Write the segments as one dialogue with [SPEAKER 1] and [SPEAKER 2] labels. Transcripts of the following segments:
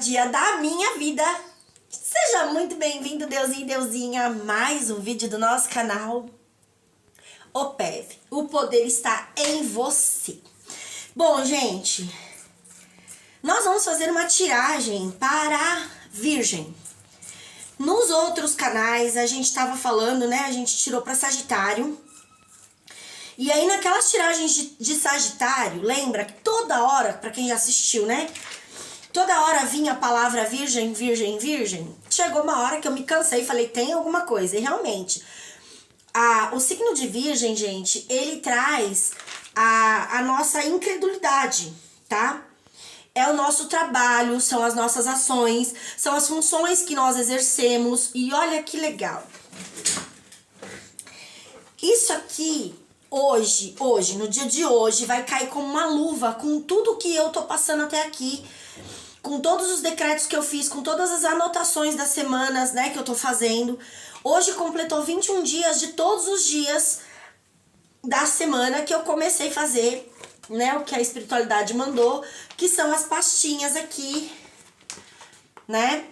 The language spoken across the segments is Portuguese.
[SPEAKER 1] dia da minha vida. Seja muito bem-vindo, Deusinho e Deusinha, a mais um vídeo do nosso canal. OPEV, o poder está em você. Bom, gente, nós vamos fazer uma tiragem para a Virgem. Nos outros canais a gente estava falando, né? A gente tirou para Sagitário. E aí naquelas tiragens de Sagitário, lembra que toda hora, para quem já assistiu, né? Toda hora vinha a palavra virgem, virgem, virgem. Chegou uma hora que eu me cansei e falei, tem alguma coisa. E realmente, o signo de Virgem, gente, ele traz a nossa incredulidade, tá? É o nosso trabalho, são as nossas ações, são as funções que nós exercemos. E olha que legal. Isso aqui, hoje, no dia de hoje, vai cair como uma luva com tudo que eu tô passando até aqui. Com todos os decretos que eu fiz, com todas as anotações das semanas, né, que eu tô fazendo. Hoje completou 21 dias de todos os dias da semana que eu comecei a fazer, né, o que a espiritualidade mandou, que são as pastinhas aqui, né.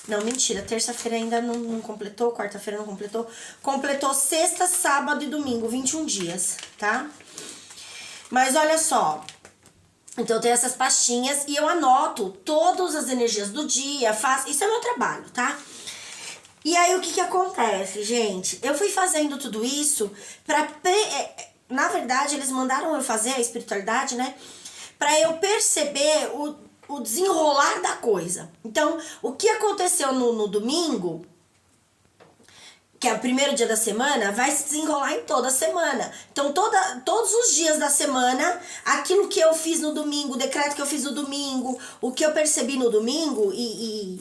[SPEAKER 1] Não, mentira, terça-feira ainda não completou, quarta-feira não completou. Completou sexta, sábado e domingo, 21 dias, tá? Mas olha só... Então eu tenho essas pastinhas e eu anoto todas as energias do dia, isso é meu trabalho, tá? E aí o que acontece, gente? Eu fui fazendo tudo isso na verdade eles mandaram eu fazer a espiritualidade, né? Pra eu perceber o desenrolar da coisa. Então, o que aconteceu no domingo, que é o primeiro dia da semana, vai se desenrolar em toda a semana. Então, todos os dias da semana, aquilo que eu fiz no domingo, o decreto que eu fiz no domingo, o que eu percebi no domingo e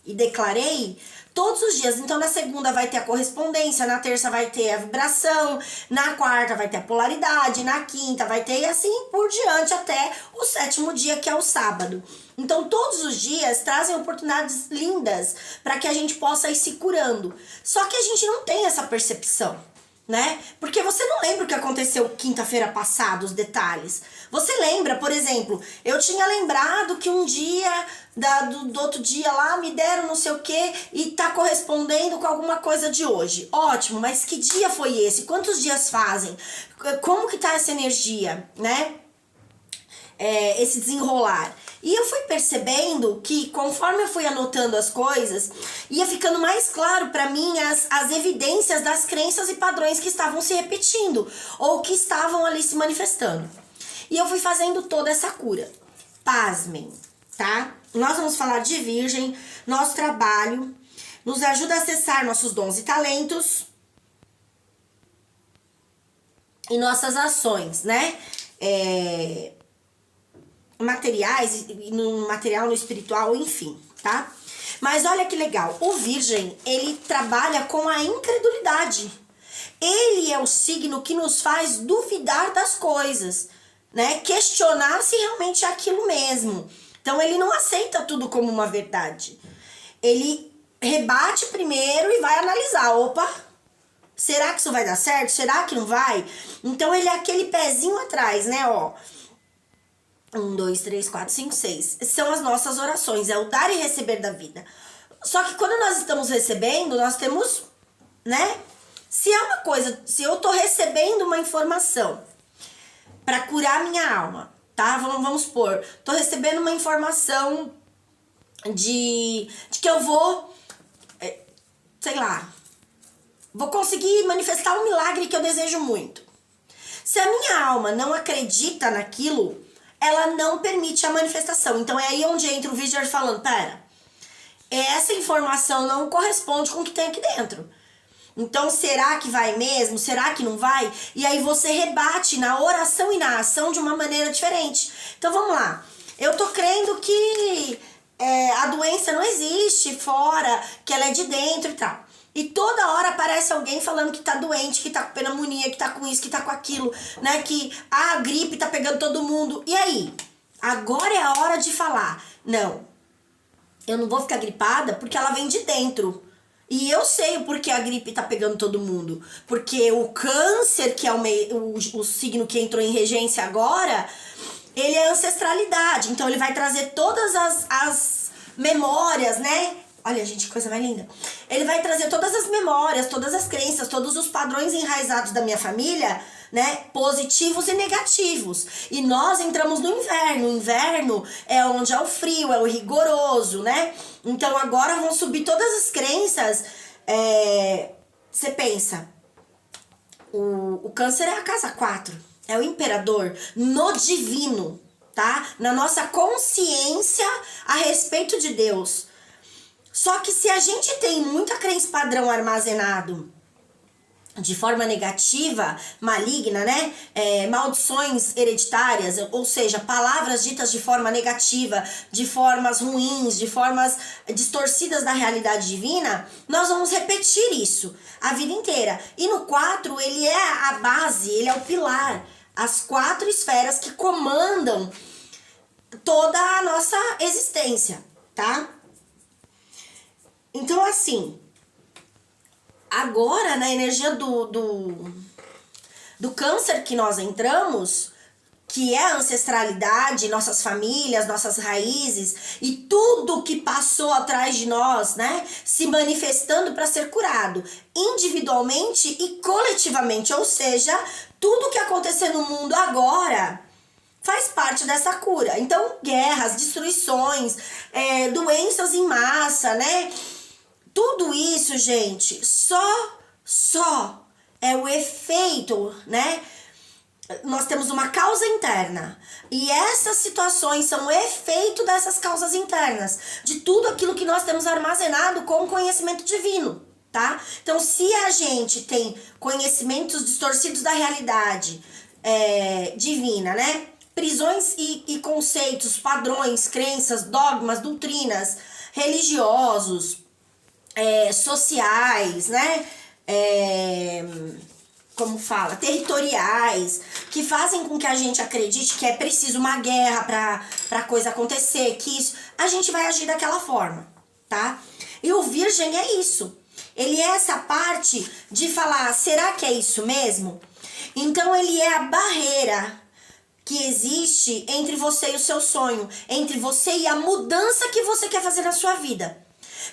[SPEAKER 1] declarei, todos os dias. Então, na segunda vai ter a correspondência, na terça vai ter a vibração, na quarta vai ter a polaridade, na quinta vai ter, e assim por diante até o sétimo dia, que é o sábado. Então, todos os dias trazem oportunidades lindas para que a gente possa ir se curando. Só que a gente não tem essa percepção, né? Porque você não lembra o que aconteceu quinta-feira passada, os detalhes. Você lembra, por exemplo, eu tinha lembrado que um dia do outro dia lá me deram não sei o que e tá correspondendo com alguma coisa de hoje. Ótimo, mas que dia foi esse? Quantos dias fazem? Como que tá essa energia, né? Esse desenrolar. E eu fui percebendo que conforme eu fui anotando as coisas, ia ficando mais claro para mim as evidências das crenças e padrões que estavam se repetindo ou que estavam ali se manifestando. E eu fui fazendo toda essa cura. Pasmem, tá? Nós vamos falar de Virgem, nosso trabalho, nos ajuda a acessar nossos dons e talentos e nossas ações, né? Materiais, no material, no espiritual, enfim, tá? Mas olha que legal, o Virgem, ele trabalha com a incredulidade. Ele é o signo que nos faz duvidar das coisas, né? Questionar se realmente é aquilo mesmo. Então ele não aceita tudo como uma verdade. Ele rebate primeiro e vai analisar. Opa, será que isso vai dar certo? Será que não vai? Então ele é aquele pezinho atrás, né, ó. 1, 2, 3, 4, 5, 6. São as nossas orações, é o dar e receber da vida. Só que quando nós estamos recebendo, nós temos, né? Se é uma coisa, se eu tô recebendo uma informação para curar minha alma, tá? Vamos supor, tô recebendo uma informação de que eu vou, sei lá, vou conseguir manifestar um milagre que eu desejo muito. Se a minha alma não acredita naquilo, ela não permite a manifestação. Então é aí onde entra o Vigier falando, pera, essa informação não corresponde com o que tem aqui dentro. Então será que vai mesmo? Será que não vai? E aí você rebate na oração e na ação de uma maneira diferente. Então vamos lá. Eu tô crendo que a doença não existe fora, que ela é de dentro e tal. E toda hora aparece alguém falando que tá doente, que tá com pneumonia, que tá com isso, que tá com aquilo, né? Que a gripe tá pegando todo mundo. E aí? Agora é a hora de falar. Não, eu não vou ficar gripada porque ela vem de dentro. E eu sei o porquê a gripe tá pegando todo mundo. Porque o câncer, que é o signo que entrou em regência agora, ele é ancestralidade. Então ele vai trazer todas as memórias, né? Olha, gente, que coisa mais linda. Ele vai trazer todas as memórias, todas as crenças, todos os padrões enraizados da minha família, né? Positivos e negativos. E nós entramos no inverno. O inverno é onde é o frio, é o rigoroso, né? Então agora vão subir todas as crenças. Você pensa, o câncer é a casa 4, é o imperador no divino, tá? Na nossa consciência a respeito de Deus. Só que se a gente tem muita crença padrão armazenado de forma negativa, maligna, né? Maldições hereditárias, ou seja, palavras ditas de forma negativa, de formas ruins, de formas distorcidas da realidade divina, nós vamos repetir isso a vida inteira. E no 4, ele é a base, ele é o pilar, as 4 esferas que comandam toda a nossa existência, tá? Então, assim, agora, na energia do câncer que nós entramos, que é a ancestralidade, nossas famílias, nossas raízes e tudo que passou atrás de nós, né, se manifestando para ser curado, individualmente e coletivamente, ou seja, tudo que acontecer no mundo agora faz parte dessa cura. Então, guerras, destruições, doenças em massa, né? Tudo isso, gente, só é o efeito, né? Nós temos uma causa interna. E essas situações são o efeito dessas causas internas. De tudo aquilo que nós temos armazenado com o conhecimento divino, tá? Então, se a gente tem conhecimentos distorcidos da realidade divina, né? Prisões e conceitos, padrões, crenças, dogmas, doutrinas, religiosos, sociais, né? Como fala? Territoriais, que fazem com que a gente acredite que é preciso uma guerra pra coisa acontecer, que isso, a gente vai agir daquela forma, tá? E o Virgem é isso. Ele é essa parte de falar, será que é isso mesmo? Então ele é a barreira que existe entre você e o seu sonho, entre você e a mudança que você quer fazer na sua vida.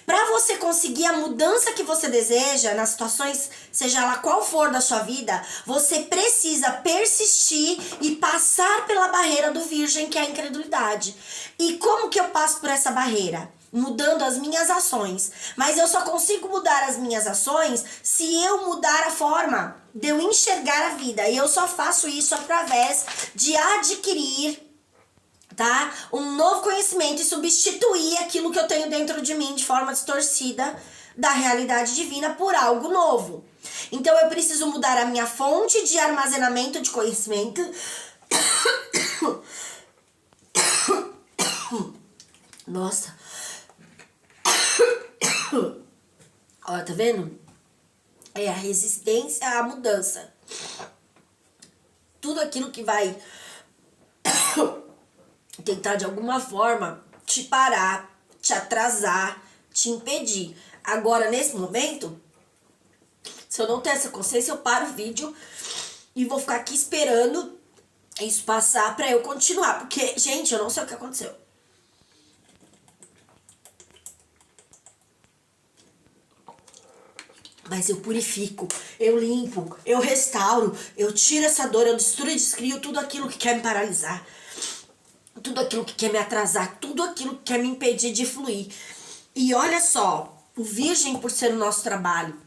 [SPEAKER 1] Para você conseguir a mudança que você deseja nas situações, seja lá qual for da sua vida, você precisa persistir e passar pela barreira do Virgem, que é a incredulidade. E como que eu passo por essa barreira? Mudando as minhas ações. Mas eu só consigo mudar as minhas ações se eu mudar a forma de eu enxergar a vida. E eu só faço isso através de adquirir, tá? Um novo conhecimento e substituir aquilo que eu tenho dentro de mim de forma distorcida da realidade divina por algo novo. Então eu preciso mudar a minha fonte de armazenamento de conhecimento. Nossa. Olha, tá vendo? É a resistência à mudança. Tudo aquilo que vai tentar de alguma forma te parar, te atrasar, te impedir. Agora, nesse momento, se eu não ter essa consciência, eu paro o vídeo e vou ficar aqui esperando isso passar pra eu continuar. Porque, gente, eu não sei o que aconteceu. Mas eu purifico, eu limpo, eu restauro, eu tiro essa dor, eu destruo e descrio tudo aquilo que quer me paralisar. Tudo aquilo que quer me atrasar, tudo aquilo que quer me impedir de fluir. E olha só, o Virgem, por ser o nosso trabalho,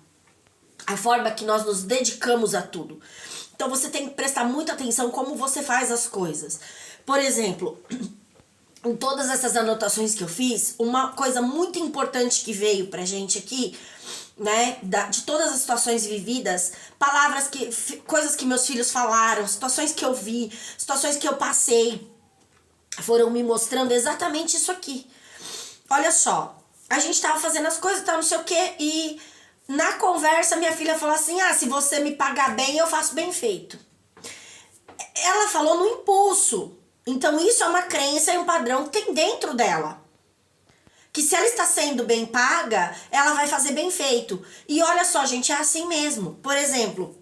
[SPEAKER 1] a forma que nós nos dedicamos a tudo. Então você tem que prestar muita atenção como você faz as coisas. Por exemplo, em todas essas anotações que eu fiz, uma coisa muito importante que veio pra gente aqui, né, de todas as situações vividas, palavras coisas que meus filhos falaram, situações que eu vi, situações que eu passei, foram me mostrando exatamente isso aqui. Olha só, a gente tava fazendo as coisas, tá, não sei o que, e na conversa minha filha falou assim, se você me pagar bem, eu faço bem feito. Ela falou no impulso. Então isso é uma crença e um padrão que tem dentro dela. Que se ela está sendo bem paga, ela vai fazer bem feito. E olha só, gente, é assim mesmo. Por exemplo,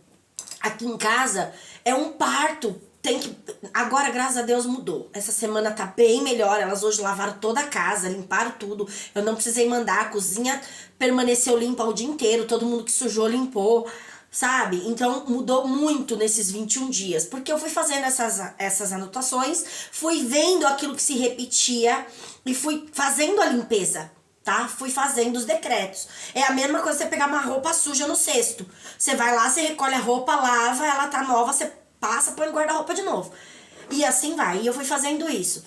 [SPEAKER 1] aqui em casa é um parto tem que... Agora, graças a Deus, mudou. Essa semana tá bem melhor. Elas hoje lavaram toda a casa, limparam tudo. Eu não precisei mandar. A cozinha permaneceu limpa o dia inteiro. Todo mundo que sujou, limpou, sabe? Então, mudou muito nesses 21 dias. Porque eu fui fazendo essas anotações, fui vendo aquilo que se repetia e fui fazendo a limpeza, tá? Fui fazendo os decretos. É a mesma coisa você pegar uma roupa suja no cesto. Você vai lá, você recolhe a roupa, lava, ela tá nova, você passa, põe no guarda-roupa de novo. E assim vai. E eu fui fazendo isso.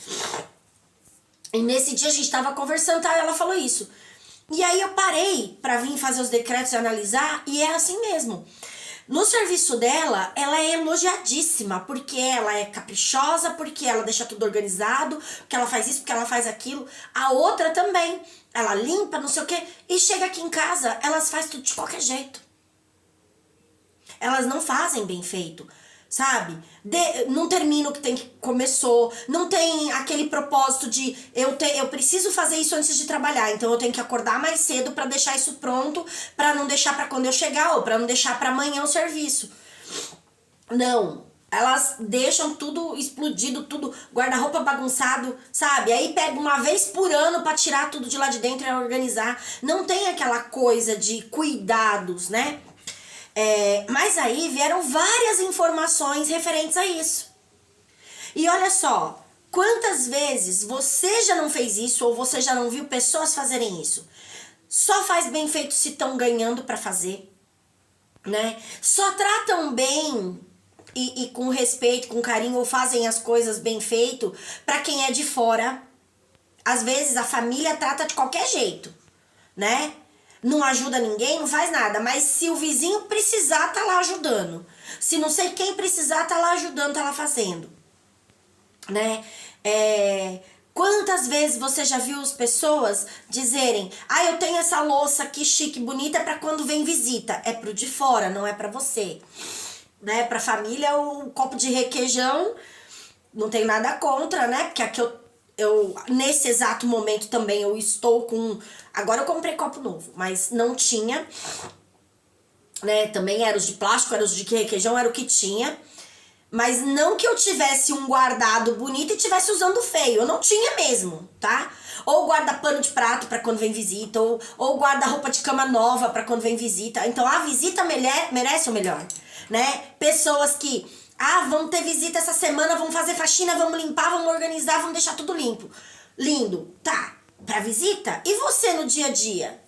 [SPEAKER 1] E nesse dia a gente tava conversando, tá? Ela falou isso. E aí eu parei pra vir fazer os decretos e analisar, e é assim mesmo. No serviço dela, ela é elogiadíssima, porque ela é caprichosa, porque ela deixa tudo organizado, porque ela faz isso, porque ela faz aquilo. A outra também. Ela limpa, não sei o quê. E chega aqui em casa, elas fazem tudo de qualquer jeito. Elas não fazem bem feito, sabe? Não termina o que tem que começou, não tem aquele propósito de eu preciso fazer isso antes de trabalhar, então eu tenho que acordar mais cedo pra deixar isso pronto, pra não deixar pra quando eu chegar ou pra não deixar pra amanhã o serviço. Não, elas deixam tudo explodido, tudo guarda-roupa bagunçado, sabe? Aí pega uma vez por ano pra tirar tudo de lá de dentro e organizar. Não tem aquela coisa de cuidados, né? Mas aí vieram várias informações referentes a isso. E olha só, quantas vezes você já não fez isso ou você já não viu pessoas fazerem isso? Só faz bem feito se estão ganhando pra fazer, né? Só tratam bem e com respeito, com carinho, ou fazem as coisas bem feito pra quem é de fora. Às vezes a família trata de qualquer jeito, né? Não ajuda ninguém, não faz nada. Mas se o vizinho precisar, tá lá ajudando. Se não sei quem precisar, tá lá ajudando, tá lá fazendo. Né? Quantas vezes você já viu as pessoas dizerem: ah, eu tenho essa louça aqui chique, bonita, pra quando vem visita. É pro de fora, não é pra você. Né? Pra família, o copo de requeijão, não tenho nada contra, né? Porque aqui eu nesse exato momento também eu estou com... Agora eu comprei copo novo, mas não tinha, né? Também era os de plástico, era os de requeijão, era o que tinha. Mas não que eu tivesse um guardado bonito e tivesse usando feio. Eu não tinha mesmo, tá? Ou guarda-pano de prato pra quando vem visita, ou guarda-roupa de cama nova pra quando vem visita. Então a visita merece o melhor, né? Pessoas que... ah, vamos ter visita essa semana, vamos fazer faxina, vamos limpar, vamos organizar, vamos deixar tudo limpo. Lindo, tá, pra visita. E você no dia a dia?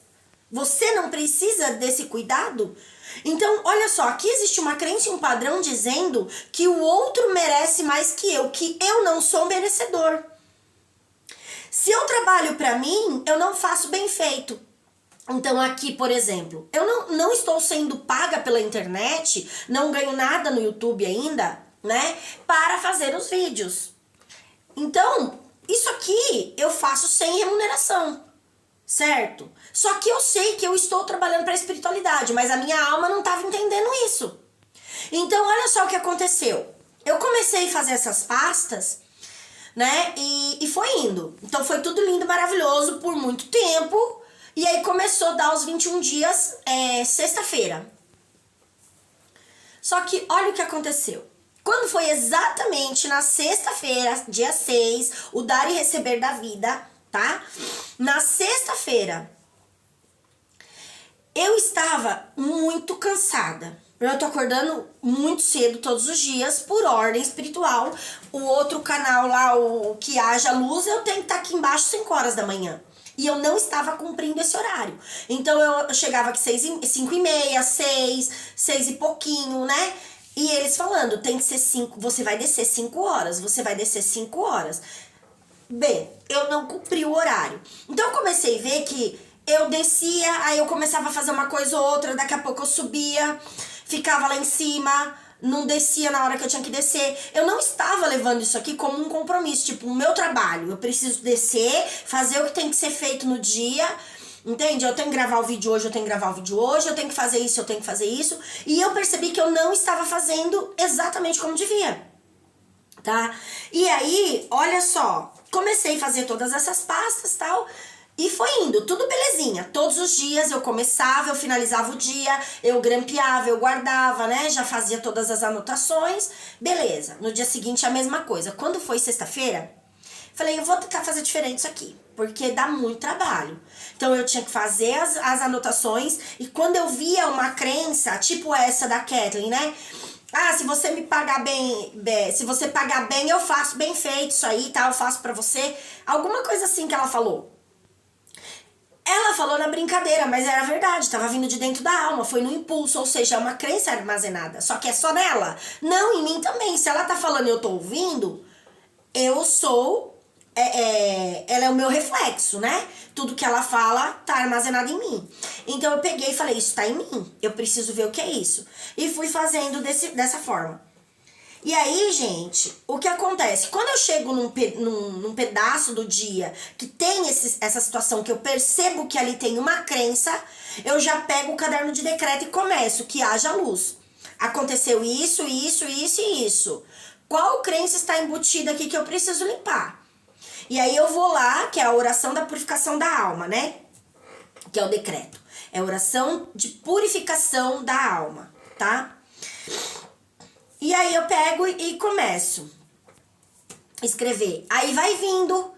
[SPEAKER 1] Você não precisa desse cuidado? Então, olha só, aqui existe uma crença e um padrão dizendo que o outro merece mais que eu não sou merecedor. Se eu trabalho pra mim, eu não faço bem feito. Então aqui, por exemplo, eu não estou sendo paga pela internet, não ganho nada no YouTube ainda, né, para fazer os vídeos. Então, isso aqui eu faço sem remuneração, certo? Só que eu sei que eu estou trabalhando para a espiritualidade, mas a minha alma não estava entendendo isso. Então, olha só o que aconteceu. Eu comecei a fazer essas pastas, né, e foi indo. Então foi tudo lindo, maravilhoso por muito tempo. E aí começou a dar os 21 dias, sexta-feira. Só que olha o que aconteceu. Quando foi exatamente na sexta-feira, dia 6, o dar e receber da vida, tá? Na sexta-feira, eu estava muito cansada. Eu tô acordando muito cedo todos os dias, por ordem espiritual. O outro canal lá, o Que Haja Luz, eu tenho que estar aqui embaixo 5 horas da manhã. E eu não estava cumprindo esse horário. Então eu chegava aqui 5h30, 6 e pouquinho, né? E eles falando, tem que ser 5, você vai descer 5 horas, você vai descer 5 horas. Bem, eu não cumpri o horário. Então eu comecei a ver que eu descia, aí eu começava a fazer uma coisa ou outra, daqui a pouco eu subia, ficava lá em cima, não descia na hora que eu tinha que descer. Eu não estava levando isso aqui como um compromisso, tipo, o meu trabalho. Eu preciso descer, fazer o que tem que ser feito no dia, entende? Eu tenho que gravar o vídeo hoje, eu tenho que gravar o vídeo hoje, eu tenho que fazer isso, eu tenho que fazer isso. E eu percebi que eu não estava fazendo exatamente como devia, tá? E aí, olha só, comecei a fazer todas essas pastas e tal, E foi indo, tudo belezinha. Todos os dias eu começava, eu finalizava o dia, eu grampeava, eu guardava, né? Já fazia todas as anotações. Beleza. No dia seguinte a mesma coisa. Quando foi sexta-feira, falei, eu vou tentar fazer diferente isso aqui, porque dá muito trabalho. Então eu tinha que fazer as anotações e quando eu via uma crença, tipo essa da Kathleen, né? Ah, se você me pagar bem, se você pagar bem, eu faço bem feito isso aí, tá? Eu faço pra você. Alguma coisa assim que ela falou. Ela falou na brincadeira, mas era verdade, tava vindo de dentro da alma, foi no impulso, ou seja, é uma crença armazenada. Só que é só nela? Não, em mim também. Se ela tá falando e eu tô ouvindo, eu sou. Ela é o meu reflexo, né? Tudo que ela fala tá armazenado em mim. Então eu peguei e falei, isso tá em mim, eu preciso ver o que é isso. E fui fazendo dessa forma. E aí, gente, o que acontece? Quando eu chego num pedaço do dia que tem essa situação, que eu percebo que ali tem uma crença, eu já pego o caderno de decreto e começo, que haja luz. Aconteceu isso, isso, isso e isso. Qual crença está embutida aqui que eu preciso limpar? E aí eu vou lá, que é a oração da purificação da alma, né? Que é o decreto. É a oração de purificação da alma, tá? E aí eu pego e começo a escrever. Aí vai vindo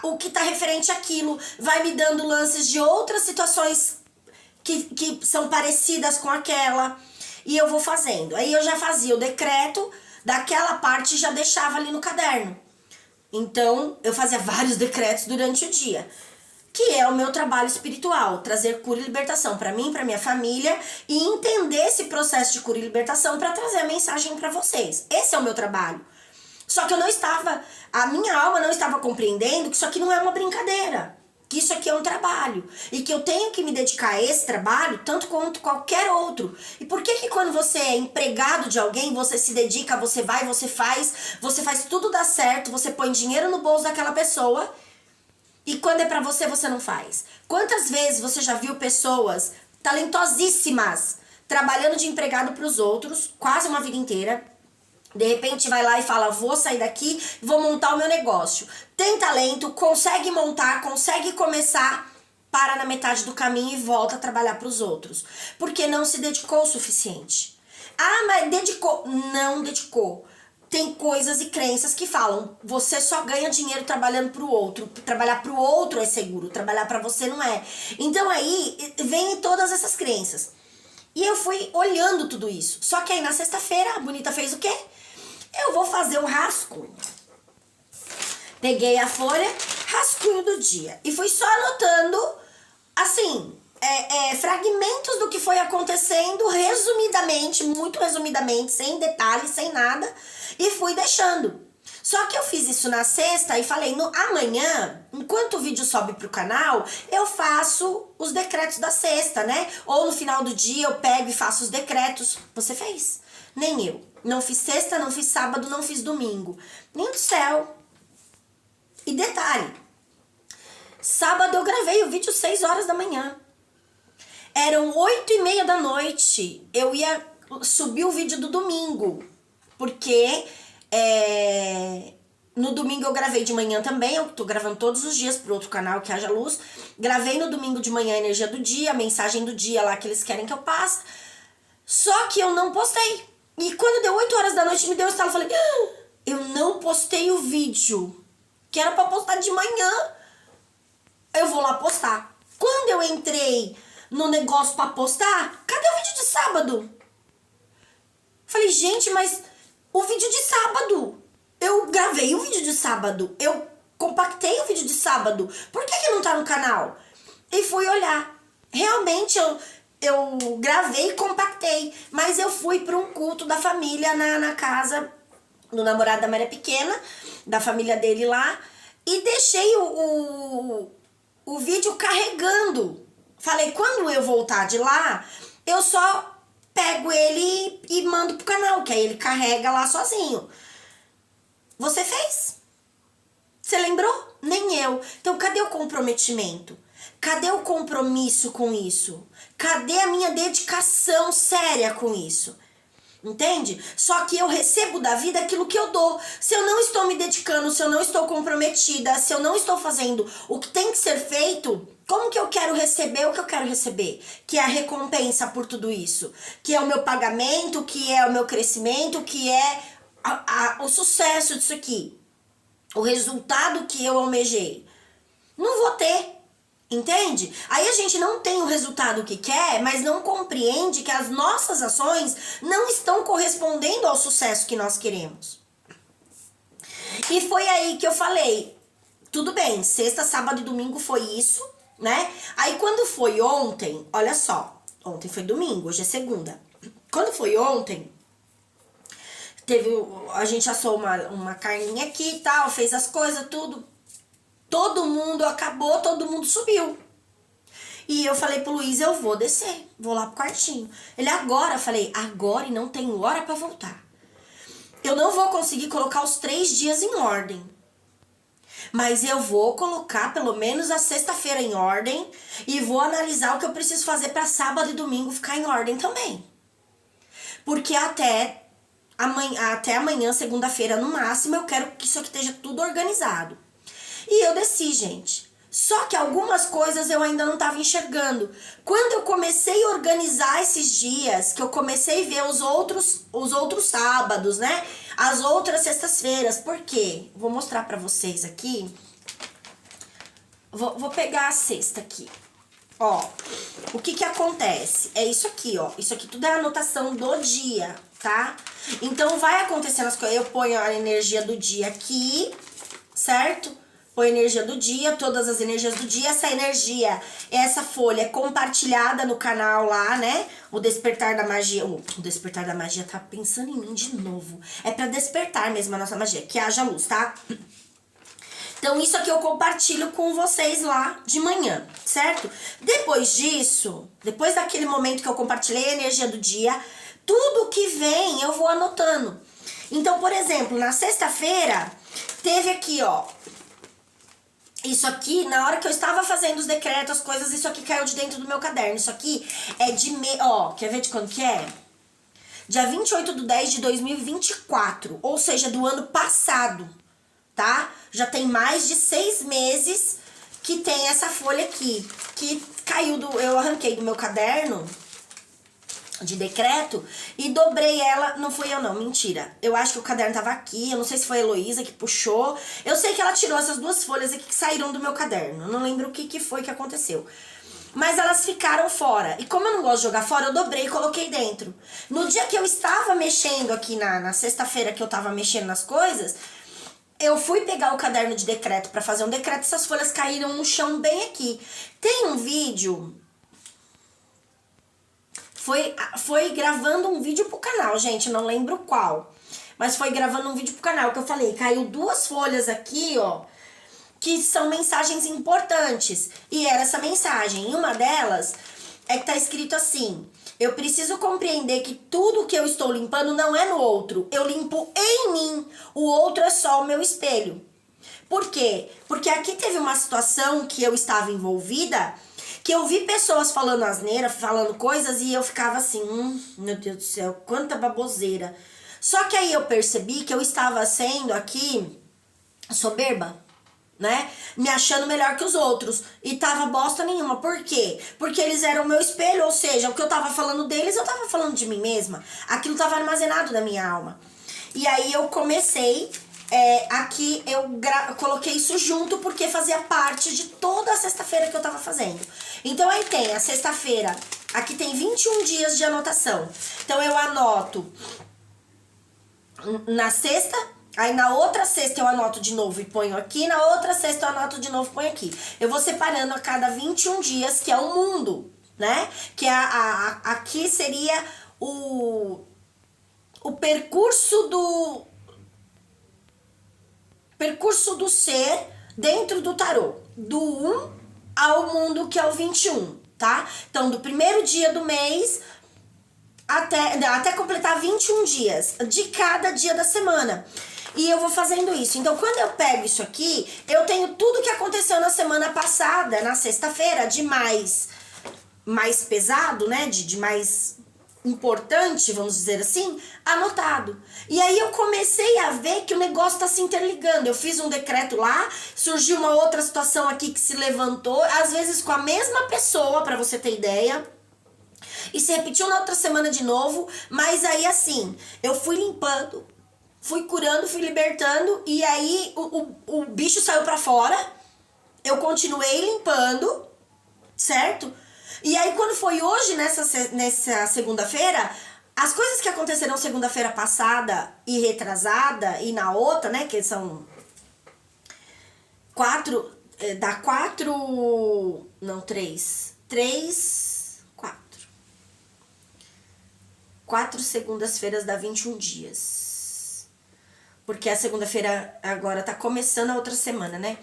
[SPEAKER 1] o que tá referente àquilo, vai me dando lances de outras situações que são parecidas com aquela. E eu vou fazendo. Aí eu já fazia o decreto daquela parte e já deixava ali no caderno. Então eu fazia vários decretos durante o dia. Que é o meu trabalho espiritual, trazer cura e libertação para mim, para minha família e entender esse processo de cura e libertação para trazer a mensagem para vocês. Esse é o meu trabalho. Só que a minha alma não estava compreendendo que isso aqui não é uma brincadeira, que isso aqui é um trabalho e que eu tenho que me dedicar a esse trabalho tanto quanto qualquer outro. E por que quando você é empregado de alguém, você se dedica, você vai, você faz tudo dar certo, você põe dinheiro no bolso daquela pessoa. E quando é pra você, você não faz? Quantas vezes você já viu pessoas talentosíssimas trabalhando de empregado pros outros, quase uma vida inteira, de repente vai lá e fala, vou sair daqui, vou montar o meu negócio. Tem talento, consegue montar, consegue começar, para na metade do caminho e volta a trabalhar pros outros. Porque não se dedicou o suficiente. Ah, mas dedicou. Não dedicou. Tem coisas e crenças que falam, você só ganha dinheiro trabalhando pro outro. Trabalhar pro outro é seguro, trabalhar pra você não é. Então aí vem todas essas crenças. E eu fui olhando tudo isso. Só que aí na sexta-feira a Bonita fez o quê? Eu vou fazer um rascunho. Peguei a folha, rascunho do dia. E fui só anotando, assim, fragmentos do que foi acontecendo, resumidamente, muito resumidamente, sem detalhes, sem nada, e fui deixando. Só que eu fiz isso na sexta e falei, amanhã, enquanto o vídeo sobe pro canal, eu faço os decretos da sexta, né? Ou no final do dia eu pego e faço os decretos. Você fez? Nem eu. Não fiz sexta, não fiz sábado, não fiz domingo. Nem do céu. E detalhe, sábado eu gravei o vídeo 6 horas da manhã. Eram 8h30 da noite. Eu ia subir o vídeo do domingo. Porque no domingo eu gravei de manhã também. Eu tô gravando todos os dias pro outro canal, que haja luz. Gravei no domingo de manhã a energia do dia, a mensagem do dia lá que eles querem que eu passe. Só que eu não postei. E quando deu 8 horas da noite, me deu um estalo. Eu falei, eu não postei o vídeo que era pra postar de manhã. Eu vou lá postar. Quando eu entrei no negócio pra postar, cadê o vídeo de sábado? Falei, gente, mas o vídeo de sábado, eu gravei o vídeo de sábado, eu compactei o vídeo de sábado, por que não tá no canal? E fui olhar, realmente eu gravei e compactei, mas eu fui para um culto da família na casa do namorado da Maria Pequena, da família dele lá, e deixei o vídeo carregando. Falei, quando eu voltar de lá, eu só pego ele e mando pro canal, que aí ele carrega lá sozinho. Você fez? Você lembrou? Nem eu. Então, cadê o comprometimento? Cadê o compromisso com isso? Cadê a minha dedicação séria com isso? Entende? Só que eu recebo da vida aquilo que eu dou. Se eu não estou me dedicando, se eu não estou comprometida, se eu não estou fazendo o que tem que ser feito, como que eu quero receber o que eu quero receber? Que é a recompensa por tudo isso. Que é o meu pagamento, que é o meu crescimento, que é o sucesso disso aqui. O resultado que eu almejei. Não vou ter. Entende? Aí a gente não tem o resultado que quer, mas não compreende que as nossas ações não estão correspondendo ao sucesso que nós queremos. E foi aí que eu falei, tudo bem, sexta, sábado e domingo foi isso, né? Aí quando foi ontem, olha só, ontem foi domingo, hoje é segunda. Quando foi ontem, a gente assou uma carninha aqui e tal, fez as coisas, tudo. Todo mundo acabou, todo mundo subiu. E eu falei pro Luiz, eu vou descer, vou lá pro quartinho. Ele, agora? Eu falei, agora e não tenho hora pra voltar. Eu não vou conseguir colocar os 3 dias em ordem. Mas eu vou colocar pelo menos a sexta-feira em ordem e vou analisar o que eu preciso fazer pra sábado e domingo ficar em ordem também. Porque até amanhã, segunda-feira no máximo, eu quero que isso aqui esteja tudo organizado. E eu desci, gente. Só que algumas coisas eu ainda não estava enxergando. Quando eu comecei a organizar esses dias, que eu comecei a ver os outros sábados, né? As outras sextas-feiras. Por quê? Vou mostrar pra vocês aqui. Vou pegar a sexta aqui. Ó, o que acontece? É isso aqui, ó. Isso aqui tudo é anotação do dia, tá? Então, vai acontecendo as coisas. Eu ponho a energia do dia aqui, certo? Põe a energia do dia, todas as energias do dia. Essa energia, essa folha é compartilhada no canal lá, né? O Despertar da Magia. O Despertar da Magia tá pensando em mim de novo. É pra despertar mesmo a nossa magia. Que haja luz, tá? Então, isso aqui eu compartilho com vocês lá de manhã, certo? Depois disso, depois daquele momento que eu compartilhei a energia do dia, tudo que vem eu vou anotando. Então, por exemplo, na sexta-feira, teve aqui, ó. Isso aqui, na hora que eu estava fazendo os decretos, as coisas, isso aqui caiu de dentro do meu caderno. Isso aqui é ó, quer ver de quando que é? Dia 28/10/2024, ou seja, do ano passado, tá? Já tem mais de 6 meses que tem essa folha aqui, que caiu eu arranquei do meu caderno de decreto e dobrei ela, não fui eu não, mentira. Eu acho que o caderno tava aqui, eu não sei se foi a Heloísa que puxou. Eu sei que ela tirou essas 2 folhas aqui que saíram do meu caderno, eu não lembro o que foi que aconteceu. Mas elas ficaram fora. E como eu não gosto de jogar fora, eu dobrei e coloquei dentro. No dia que eu estava mexendo aqui na sexta-feira, que eu tava mexendo nas coisas, eu fui pegar o caderno de decreto pra fazer um decreto, essas folhas caíram no chão bem aqui. Tem um vídeo... Foi gravando um vídeo pro canal, gente, não lembro qual. Mas foi gravando um vídeo pro canal, que eu falei, caiu 2 folhas aqui, ó, que são mensagens importantes. E era essa mensagem. E uma delas é que tá escrito assim: eu preciso compreender que tudo que eu estou limpando não é no outro. Eu limpo em mim. O outro é só o meu espelho. Por quê? Porque aqui teve uma situação que eu estava envolvida, que eu vi pessoas falando asneira, falando coisas, e eu ficava assim, meu Deus do céu, quanta baboseira. Só que aí eu percebi que eu estava sendo aqui soberba, né? Me achando melhor que os outros. E tava bosta nenhuma. Por quê? Porque eles eram o meu espelho, ou seja, o que eu tava falando deles, eu tava falando de mim mesma. Aquilo tava armazenado na minha alma. E aí eu comecei... aqui eu coloquei isso junto porque fazia parte de toda a sexta-feira que eu tava fazendo. Então aí tem a sexta-feira, aqui tem 21 dias de anotação. Então eu anoto na sexta, aí na outra sexta eu anoto de novo e ponho aqui, na outra sexta eu anoto de novo e ponho aqui. Eu vou separando a cada 21 dias, que é o mundo, né? Que aqui seria o percurso do ser dentro do tarô, do 1 ao mundo, que é o 21, tá? Então, do primeiro dia do mês até completar 21 dias de cada dia da semana. E eu vou fazendo isso. Então, quando eu pego isso aqui, eu tenho tudo que aconteceu na semana passada, na sexta-feira, de mais pesado, né? De mais importante, vamos dizer assim, anotado. E aí eu comecei a ver que o negócio tá se interligando. Eu fiz um decreto lá, surgiu uma outra situação aqui que se levantou, às vezes com a mesma pessoa, pra você ter ideia. E se repetiu na outra semana de novo, mas aí assim, eu fui limpando, fui curando, fui libertando, e aí o bicho saiu pra fora, eu continuei limpando, certo? E aí quando foi hoje, nessa segunda-feira, as coisas que aconteceram segunda-feira passada e retrasada, e na outra, né, que são quatro segundas-feiras dá 21 dias. Porque a segunda-feira agora tá começando a outra semana, né?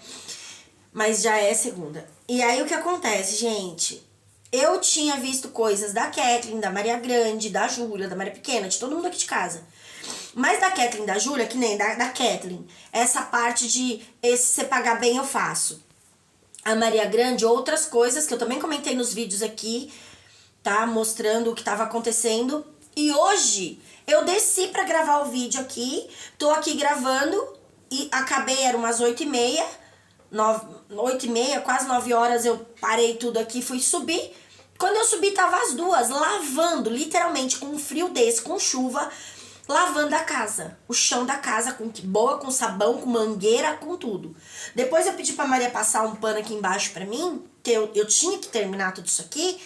[SPEAKER 1] Mas já é segunda. E aí o que acontece, gente? Eu tinha visto coisas da Kathleen, da Maria Grande, da Júlia, da Maria Pequena, de todo mundo aqui de casa. Mas da Kathleen, da Júlia, que nem da Kathleen, essa parte de se você pagar bem eu faço. A Maria Grande, outras coisas que eu também comentei nos vídeos aqui, tá? Mostrando o que tava acontecendo. E hoje eu desci pra gravar o vídeo aqui, tô aqui gravando e acabei, era umas 8h30, 8h30, quase 9 horas eu parei tudo aqui, fui subir. Quando eu subi tava as duas lavando, literalmente com um frio desse, com chuva, lavando a casa, o chão da casa com boa, com sabão, com mangueira, com tudo. Depois eu pedi pra Maria passar um pano aqui embaixo pra mim, que eu tinha que terminar tudo isso aqui.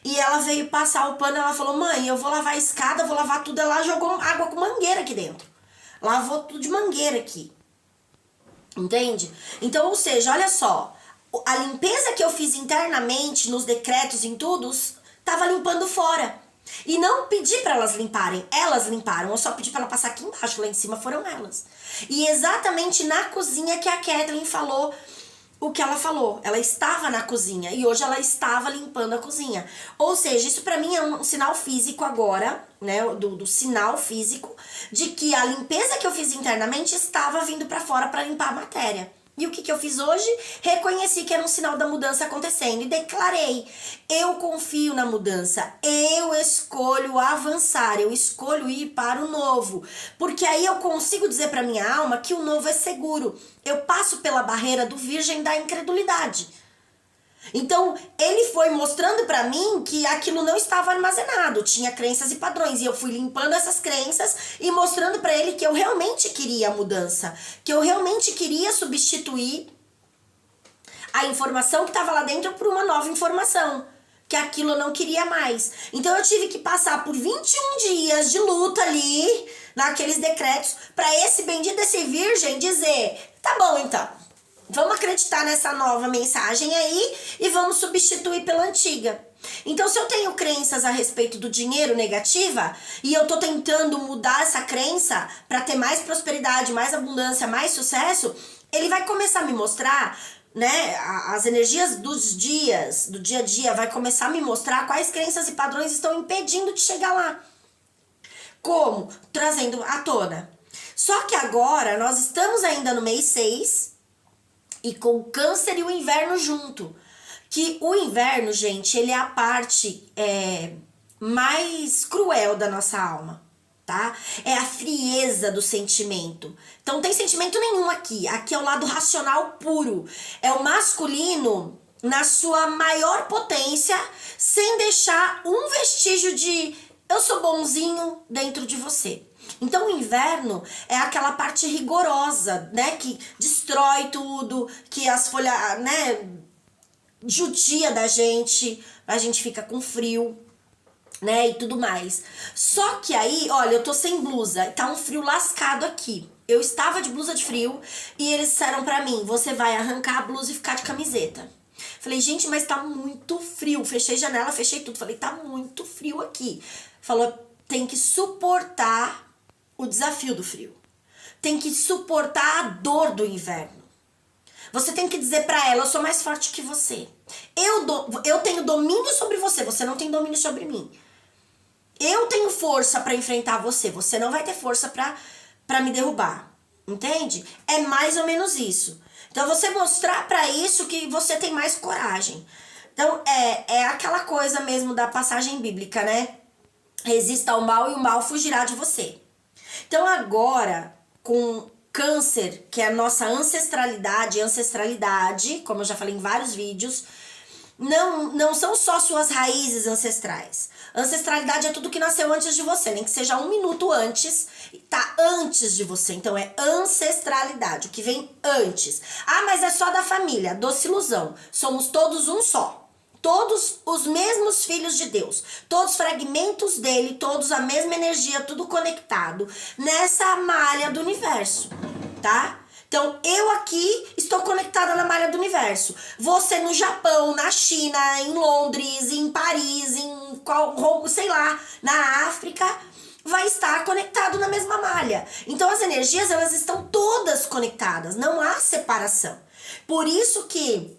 [SPEAKER 1] E ela veio passar o pano, ela falou, mãe, eu vou lavar a escada, vou lavar tudo. Ela jogou água com mangueira aqui dentro. Lavou tudo de mangueira aqui. Entende? Então, ou seja, olha só. A limpeza que eu fiz internamente, nos decretos, em tudo, tava limpando fora. E não pedi pra elas limparem. Elas limparam. Eu só pedi pra ela passar aqui embaixo. Lá em cima foram elas. E exatamente na cozinha que a Kathleen falou o que ela falou. Ela estava na cozinha e hoje ela estava limpando a cozinha. Ou seja, isso pra mim é um sinal físico agora, né, do sinal físico de que a limpeza que eu fiz internamente estava vindo pra fora pra limpar a matéria. E o que eu fiz hoje? Reconheci que era um sinal da mudança acontecendo e declarei, eu confio na mudança, eu escolho avançar, eu escolho ir para o novo, porque aí eu consigo dizer para minha alma que o novo é seguro. Eu passo pela barreira do virgem da incredulidade. Então, ele foi mostrando pra mim que aquilo não estava armazenado, tinha crenças e padrões, e eu fui limpando essas crenças e mostrando pra ele que eu realmente queria a mudança, que eu realmente queria substituir a informação que estava lá dentro por uma nova informação, que aquilo eu não queria mais. Então, eu tive que passar por 21 dias de luta ali, naqueles decretos, pra esse bendito desse virgem dizer, tá bom então. Vamos acreditar nessa nova mensagem aí e vamos substituir pela antiga. Então, se eu tenho crenças a respeito do dinheiro negativa e eu tô tentando mudar essa crença para ter mais prosperidade, mais abundância, mais sucesso, ele vai começar a me mostrar, né, as energias dos dias, do dia a dia, vai começar a me mostrar quais crenças e padrões estão impedindo de chegar lá. Como? Trazendo à tona. Só que agora nós estamos ainda no mês 6, e com o câncer e o inverno junto. Que o inverno, gente, ele é a parte mais cruel da nossa alma, tá? É a frieza do sentimento. Então não tem sentimento nenhum aqui. Aqui é o lado racional puro. É o masculino na sua maior potência, sem deixar um vestígio de eu sou bonzinho dentro de você. Então o inverno é aquela parte rigorosa, né, que destrói tudo, que as folhas, né, judia da gente, a gente fica com frio, né, e tudo mais. Só que aí, olha, eu tô sem blusa, tá um frio lascado aqui. Eu estava de blusa de frio e eles disseram pra mim, você vai arrancar a blusa e ficar de camiseta. Falei, gente, mas tá muito frio. Fechei janela, fechei tudo. Falei, tá muito frio aqui. Falou, tem que suportar o desafio do frio. Tem que suportar a dor do inverno. Você tem que dizer pra ela, eu sou mais forte que você. Eu tenho domínio sobre você, você não tem domínio sobre mim. Eu tenho força pra enfrentar você, você não vai ter força pra me derrubar. Entende? É mais ou menos isso. Então você mostrar pra isso que você tem mais coragem. Então é aquela coisa mesmo da passagem bíblica, né? Resista ao mal e o mal fugirá de você. Então agora, com Câncer, que é a nossa ancestralidade, como eu já falei em vários vídeos, não são só suas raízes ancestrais. Ancestralidade é tudo que nasceu antes de você, nem que seja 1 minuto antes, tá antes de você. Então é ancestralidade, o que vem antes. Ah, mas é só da família. Doce ilusão. Somos todos um só. Todos os mesmos filhos de Deus. Todos fragmentos dele, todos a mesma energia, tudo conectado nessa malha do universo, tá? Então, eu aqui estou conectada na malha do universo. Você no Japão, na China, em Londres, em Paris, em sei lá, na África, vai estar conectado na mesma malha. Então, as energias, elas estão todas conectadas. Não há separação. Por isso que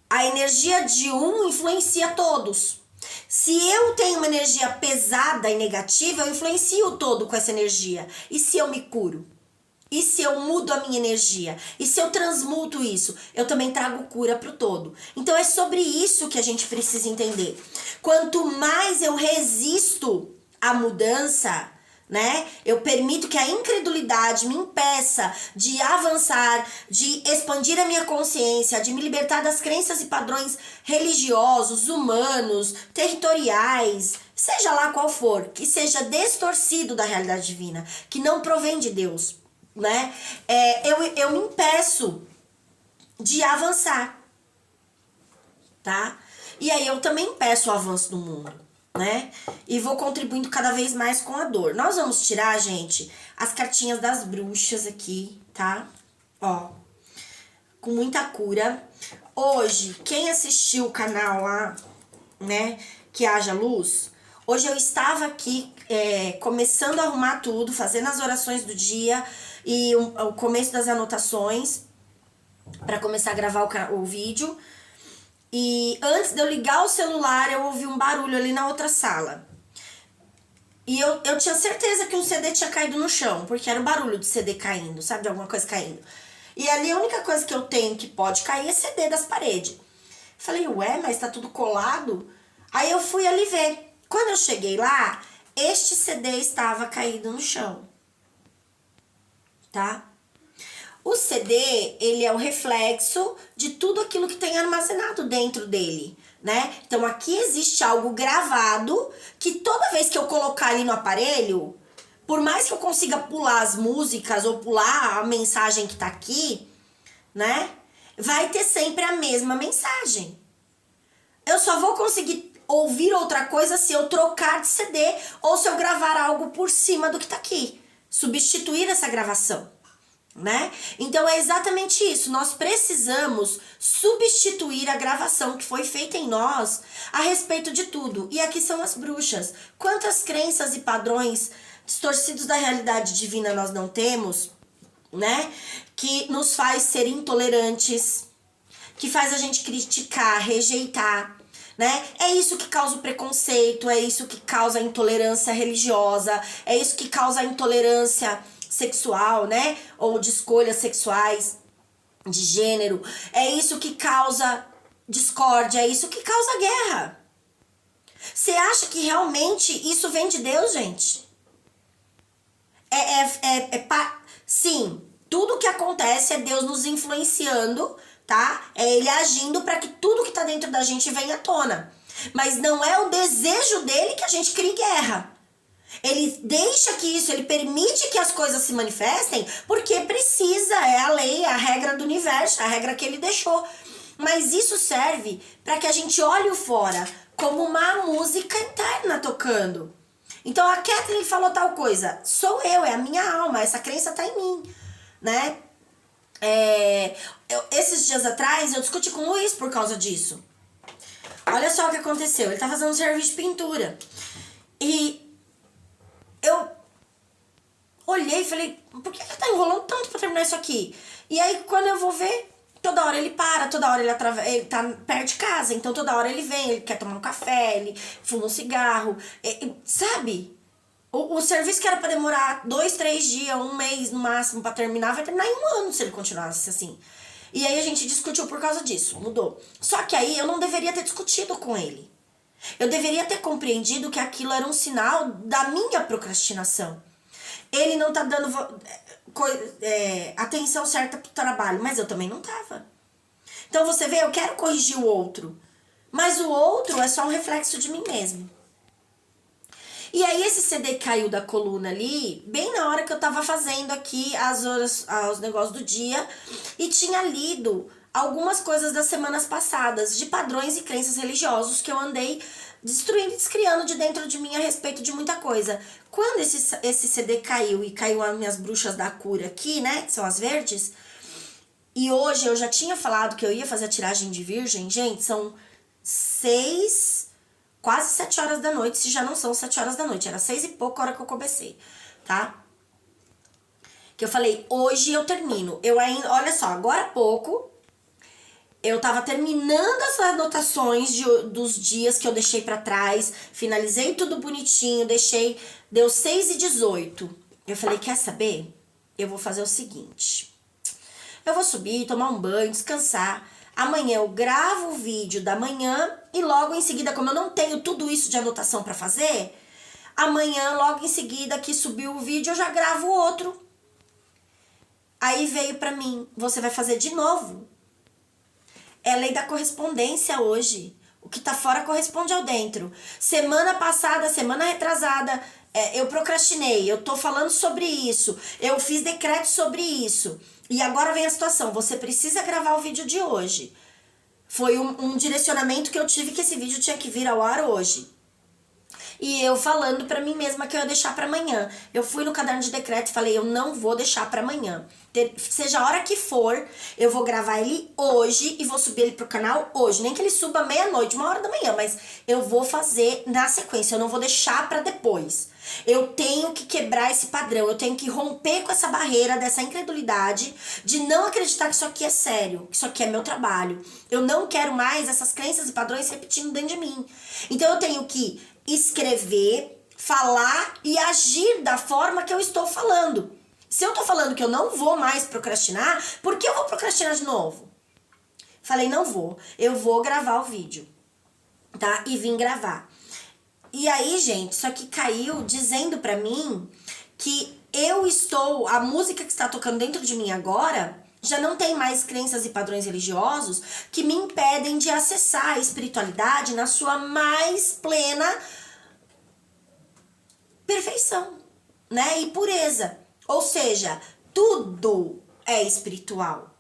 [SPEAKER 1] a energia de um influencia todos. Se eu tenho uma energia pesada e negativa, eu influencio o todo com essa energia. E se eu me curo? E se eu mudo a minha energia? E se eu transmuto isso? Eu também trago cura para o todo. Então é sobre isso que a gente precisa entender. Quanto mais eu resisto à mudança, né? Eu permito que a incredulidade me impeça de avançar, de expandir a minha consciência, de me libertar das crenças e padrões religiosos, humanos, territoriais, seja lá qual for, que seja distorcido da realidade divina, que não provém de Deus, né? Eu me impeço de avançar, tá? E aí eu também impeço o avanço do mundo, né? E vou contribuindo cada vez mais com a dor. Nós vamos tirar, gente, as cartinhas das bruxas aqui, tá? Ó, com muita cura. Hoje, quem assistiu o canal lá, né, que haja luz, hoje eu estava aqui começando a arrumar tudo, fazendo as orações do dia e o começo das anotações para começar a gravar o vídeo. E antes de eu ligar o celular, eu ouvi um barulho ali na outra sala. E eu tinha certeza que um CD tinha caído no chão, porque era o barulho do CD caindo, sabe? De alguma coisa caindo. E ali a única coisa que eu tenho que pode cair é CD das paredes. Falei, ué, mas tá tudo colado? Aí eu fui ali ver. Quando eu cheguei lá, este CD estava caído no chão. Tá? O CD, ele é o reflexo de tudo aquilo que tem armazenado dentro dele, né? Então aqui existe algo gravado que toda vez que eu colocar ali no aparelho, por mais que eu consiga pular as músicas ou pular a mensagem que tá aqui, né? Vai ter sempre a mesma mensagem. Eu só vou conseguir ouvir outra coisa se eu trocar de CD ou se eu gravar algo por cima do que tá aqui. Substituir essa gravação, né? Então é exatamente isso. Nós precisamos substituir a gravação que foi feita em nós a respeito de tudo. E aqui são as bruxas. Quantas crenças e padrões distorcidos da realidade divina nós não temos, né? Que nos faz ser intolerantes, que faz a gente criticar, rejeitar, né? É isso que causa o preconceito, é isso que causa a intolerância religiosa, é isso que causa a intolerância sexual, né? Ou de escolhas sexuais, de gênero. É isso que causa discórdia, é isso que causa guerra. Você acha que realmente isso vem de Deus, gente? Sim, tudo que acontece é Deus nos influenciando, tá? É Ele agindo para que tudo que tá dentro da gente venha à tona. Mas não é o desejo dele que a gente crie guerra. Ele deixa que isso, ele permite que as coisas se manifestem porque precisa, é a lei, é a regra do universo, a regra que ele deixou. Mas isso serve para que a gente olhe o fora como uma música interna tocando. Então a Kathleen falou tal coisa, sou eu, é a minha alma, essa crença tá em mim, né? Esses dias atrás eu discuti com o Luiz por causa disso. Olha só o que aconteceu, ele tá fazendo um serviço de pintura e eu olhei e falei, por que ele tá enrolando tanto pra terminar isso aqui? E aí quando eu vou ver, toda hora ele para, toda hora ele tá perto de casa, então toda hora ele vem, ele quer tomar um café, ele fuma um cigarro, sabe? O serviço que era pra demorar 2, 3 dias, 1 mês no máximo pra terminar, vai terminar em 1 ano se ele continuasse assim. E aí a gente discutiu por causa disso, mudou. Só que aí eu não deveria ter discutido com ele. Eu deveria ter compreendido que aquilo era um sinal da minha procrastinação. Ele não tá dando atenção certa pro trabalho, mas eu também não tava. Então você vê, eu quero corrigir o outro, mas o outro é só um reflexo de mim mesmo. E aí esse CD caiu da coluna ali, bem na hora que eu tava fazendo aqui os negócios do dia, e tinha lido algumas coisas das semanas passadas, de padrões e crenças religiosos que eu andei destruindo e descriando de dentro de mim a respeito de muita coisa. Quando esse CD caiu, e caiu as minhas bruxas da cura aqui, né, que são as verdes, e hoje eu já tinha falado que eu ia fazer a tiragem de virgem, gente, são 6, quase 7 horas da noite, se já não são 7 horas da noite, era 6 e pouco a hora que eu comecei, tá? Que eu falei, hoje eu termino. Eu ainda, olha só, agora há pouco, eu tava terminando as anotações dos dias que eu deixei pra trás, finalizei tudo bonitinho, deu 6h18. Eu falei, quer saber? Eu vou fazer o seguinte, eu vou subir, tomar um banho, descansar. Amanhã eu gravo o vídeo da manhã e logo em seguida, como eu não tenho tudo isso de anotação pra fazer, amanhã, logo em seguida que subiu o vídeo, eu já gravo outro. Aí veio pra mim, você vai fazer de novo. É lei da correspondência hoje. O que tá fora corresponde ao dentro. Semana passada, semana retrasada, eu procrastinei, eu tô falando sobre isso, eu fiz decreto sobre isso. E agora vem a situação, você precisa gravar o vídeo de hoje. Foi um direcionamento que eu tive, que esse vídeo tinha que vir ao ar hoje. E eu falando pra mim mesma que eu ia deixar pra amanhã. Eu fui no caderno de decreto e falei, eu não vou deixar pra amanhã. Seja a hora que for, eu vou gravar ele hoje e vou subir ele pro canal hoje. Nem que ele suba meia-noite, 1h da manhã, mas eu vou fazer na sequência, eu não vou deixar pra depois. Eu tenho que quebrar esse padrão, eu tenho que romper com essa barreira dessa incredulidade de não acreditar que isso aqui é sério, que isso aqui é meu trabalho. Eu não quero mais essas crenças e padrões repetindo dentro de mim. Então eu tenho que escrever, falar e agir da forma que eu estou falando. Se eu tô falando que eu não vou mais procrastinar, por que eu vou procrastinar de novo? Falei, não vou. Eu vou gravar o vídeo, tá? E vim gravar. E aí, gente, isso aqui caiu dizendo pra mim que a música que está tocando dentro de mim agora, já não tem mais crenças e padrões religiosos que me impedem de acessar a espiritualidade na sua mais plena perfeição, né? E pureza. Ou seja, tudo é espiritual.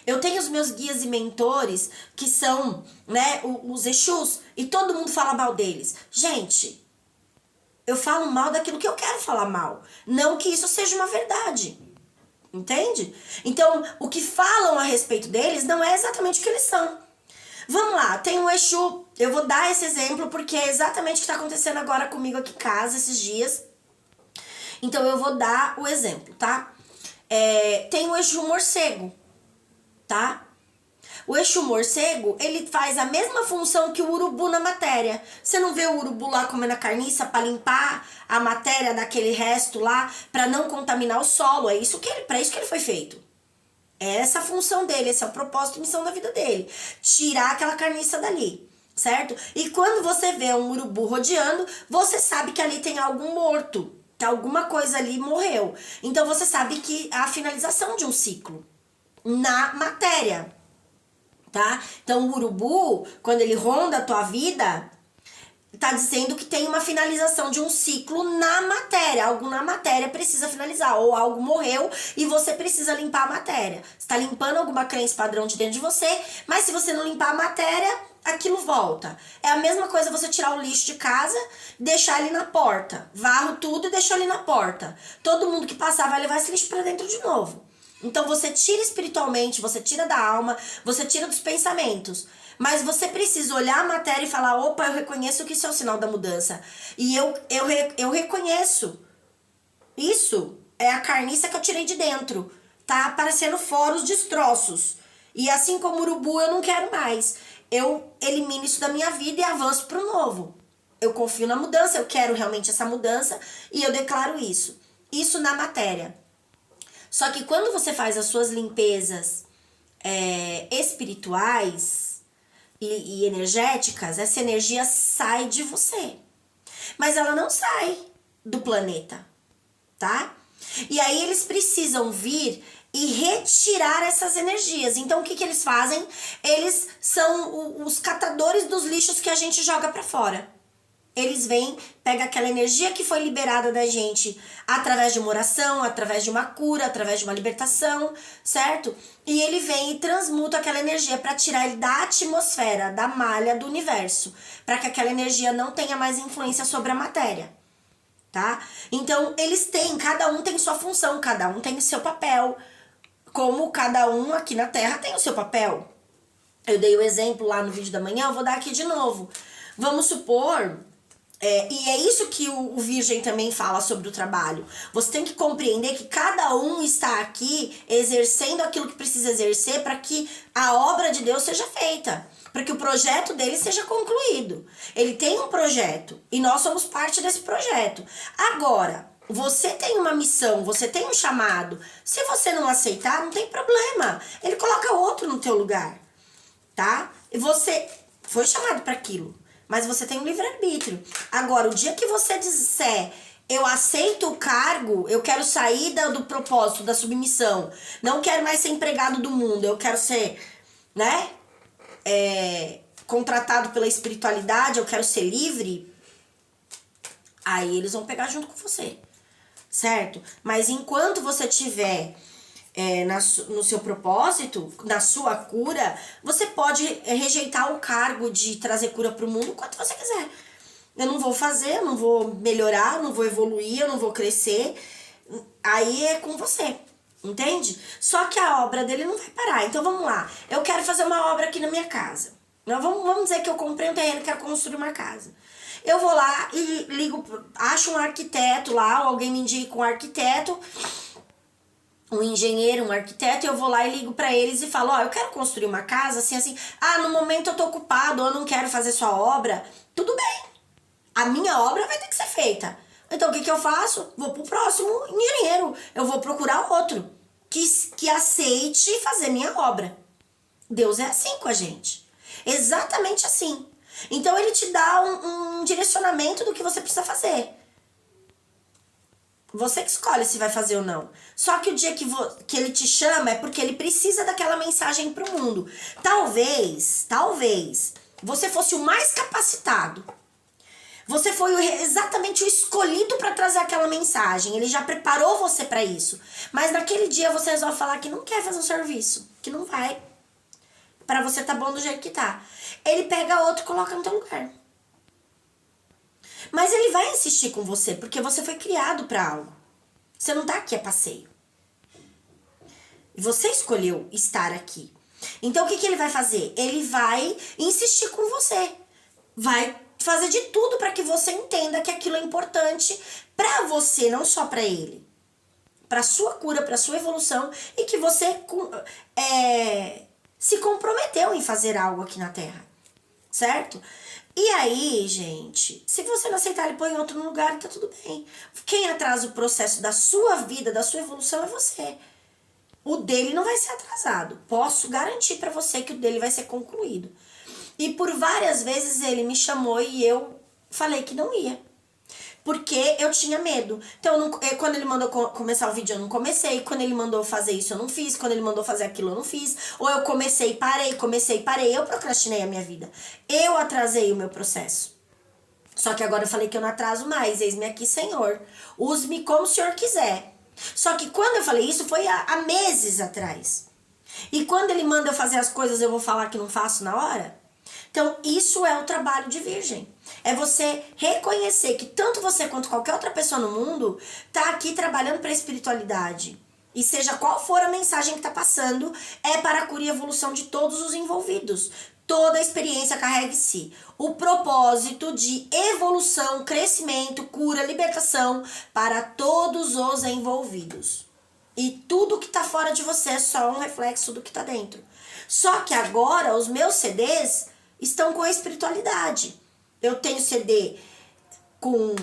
[SPEAKER 1] Eu tenho os meus guias e mentores que são, né, os Exus, e todo mundo fala mal deles. Gente, eu falo mal daquilo que eu quero falar mal. Não que isso seja uma verdade. Entende? Então, o que falam a respeito deles não é exatamente o que eles são. Vamos lá, tem um Exu, eu vou dar esse exemplo porque é exatamente o que está acontecendo agora comigo aqui em casa esses dias. Então eu vou dar o exemplo, tá? Tem o Exu morcego, tá? O Exu morcego, ele faz a mesma função que o urubu na matéria. Você não vê o urubu lá comendo a carniça para limpar a matéria daquele resto lá, para não contaminar o solo? É isso para isso que ele foi feito. É essa a função dele, esse é o propósito e missão da vida dele. Tirar aquela carniça dali, certo? E quando você vê um urubu rodeando, você sabe que ali tem algo morto, que alguma coisa ali morreu. Então você sabe que há a finalização de um ciclo na matéria, tá? Então o urubu, quando ele ronda a tua vida, tá dizendo que tem uma finalização de um ciclo na matéria. Algo na matéria precisa finalizar, ou algo morreu e você precisa limpar a matéria. Você tá limpando alguma crença padrão de dentro de você, mas se você não limpar a matéria, aquilo volta. É a mesma coisa você tirar o lixo de casa, deixar ele na porta. Varro tudo e deixo ele na porta. Todo mundo que passar vai levar esse lixo pra dentro de novo. Então você tira espiritualmente, você tira da alma, você tira dos pensamentos. Mas você precisa olhar a matéria e falar, opa, eu reconheço que isso é o sinal da mudança. E eu reconheço. Isso é a carniça que eu tirei de dentro. Tá aparecendo fora os destroços. E assim como o urubu, eu não quero mais. Eu elimino isso da minha vida e avanço pro novo. Eu confio na mudança, eu quero realmente essa mudança e eu declaro isso. Isso na matéria. Só que quando você faz as suas limpezas espirituais, e energéticas, essa energia sai de você. Mas ela não sai do planeta, tá? E aí eles precisam vir e retirar essas energias. Então o que que eles fazem? Eles são os catadores dos lixos que a gente joga pra fora. Eles vêm, pegam aquela energia que foi liberada da gente através de uma oração, através de uma cura, através de uma libertação, certo? E ele vem e transmuta aquela energia para tirar ele da atmosfera, da malha do universo, para que aquela energia não tenha mais influência sobre a matéria, tá? Então, eles têm, cada um tem sua função, cada um tem o seu papel, como cada um aqui na Terra tem o seu papel. Eu dei o exemplo lá no vídeo da manhã, eu vou dar aqui de novo. Vamos supor... e é isso que o Virgem também fala sobre o trabalho. Você tem que compreender que cada um está aqui exercendo aquilo que precisa exercer para que a obra de Deus seja feita, para que o projeto dele seja concluído. Ele tem um projeto e nós somos parte desse projeto. Agora, você tem uma missão, você tem um chamado. Se você não aceitar, não tem problema. Ele coloca outro no teu lugar, tá? E você foi chamado para aquilo. Mas você tem um livre-arbítrio. Agora, o dia que você disser, eu aceito o cargo, eu quero sair do propósito, da submissão, não quero mais ser empregado do mundo, eu quero ser, né, contratado pela espiritualidade, eu quero ser livre, aí eles vão pegar junto com você, certo? Mas enquanto você tiver... no seu propósito, na sua cura, você pode rejeitar o cargo de trazer cura para o mundo o quanto você quiser. Eu não vou fazer, eu não vou melhorar, eu não vou evoluir, eu não vou crescer. Aí é com você, entende? Só que a obra dele não vai parar. Então vamos lá, eu quero fazer uma obra aqui na minha casa. Vamos dizer que eu comprei um terreno e quero construir uma casa. Eu vou lá e ligo, acho um arquiteto lá, ou alguém me indica um arquiteto... um engenheiro, um arquiteto, e eu vou lá e ligo pra eles e falo, eu quero construir uma casa, assim, no momento eu tô ocupado, eu não quero fazer sua obra, tudo bem, a minha obra vai ter que ser feita. Então o que que eu faço? Vou pro próximo engenheiro, eu vou procurar outro que aceite fazer minha obra. Deus é assim com a gente, exatamente assim. Então ele te dá um direcionamento do que você precisa fazer. Você que escolhe se vai fazer ou não. Só que o dia que ele te chama é porque ele precisa daquela mensagem pro mundo. Talvez, você fosse o mais capacitado. Você foi exatamente o escolhido para trazer aquela mensagem. Ele já preparou você para isso. Mas naquele dia você resolve falar que não quer fazer um serviço. Que não vai. Para você tá bom do jeito que tá. Ele pega outro e coloca no teu lugar. Mas ele vai insistir com você, porque você foi criado para algo. Você não tá aqui a passeio. E você escolheu estar aqui. Então o que ele vai fazer? Ele vai insistir com você. Vai fazer de tudo para que você entenda que aquilo é importante para você, não só para ele. Para sua cura, para sua evolução, e que você se comprometeu em fazer algo aqui na Terra. Certo? E aí, gente, se você não aceitar, ele põe outro no lugar e tá tudo bem. Quem atrasa o processo da sua vida, da sua evolução é você. O dele não vai ser atrasado. Posso garantir pra você que o dele vai ser concluído. E por várias vezes ele me chamou e eu falei que não ia. Porque eu tinha medo. Então, quando ele mandou começar o vídeo, eu não comecei. Quando ele mandou fazer isso, eu não fiz. Quando ele mandou fazer aquilo, eu não fiz. Ou eu comecei e parei. Eu procrastinei a minha vida. Eu atrasei o meu processo. Só que agora eu falei que eu não atraso mais. Eis-me aqui, Senhor. Use-me como o Senhor quiser. Só que quando eu falei isso, foi há meses atrás. E quando ele manda eu fazer as coisas, eu vou falar que não faço na hora? Então, isso é o trabalho de virgem. É você reconhecer que tanto você quanto qualquer outra pessoa no mundo tá aqui trabalhando para a espiritualidade. E seja qual for a mensagem que tá passando, é para a cura e evolução de todos os envolvidos. Toda a experiência carrega em si o propósito de evolução, crescimento, cura, libertação para todos os envolvidos. E tudo que tá fora de você é só um reflexo do que tá dentro. Só que agora os meus CDs estão com a espiritualidade. Eu tenho CD com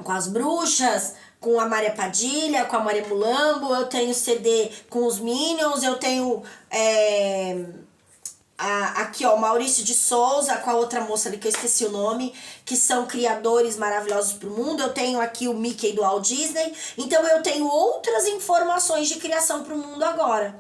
[SPEAKER 1] as bruxas, com a Maria Padilha, com a Maria Mulambo, eu tenho CD com os Minions, eu tenho Aqui, ó, Maurício de Souza, com a outra moça ali que eu esqueci o nome, que são criadores maravilhosos pro mundo. Eu tenho aqui o Mickey do Walt Disney. Então eu tenho outras informações de criação pro mundo agora.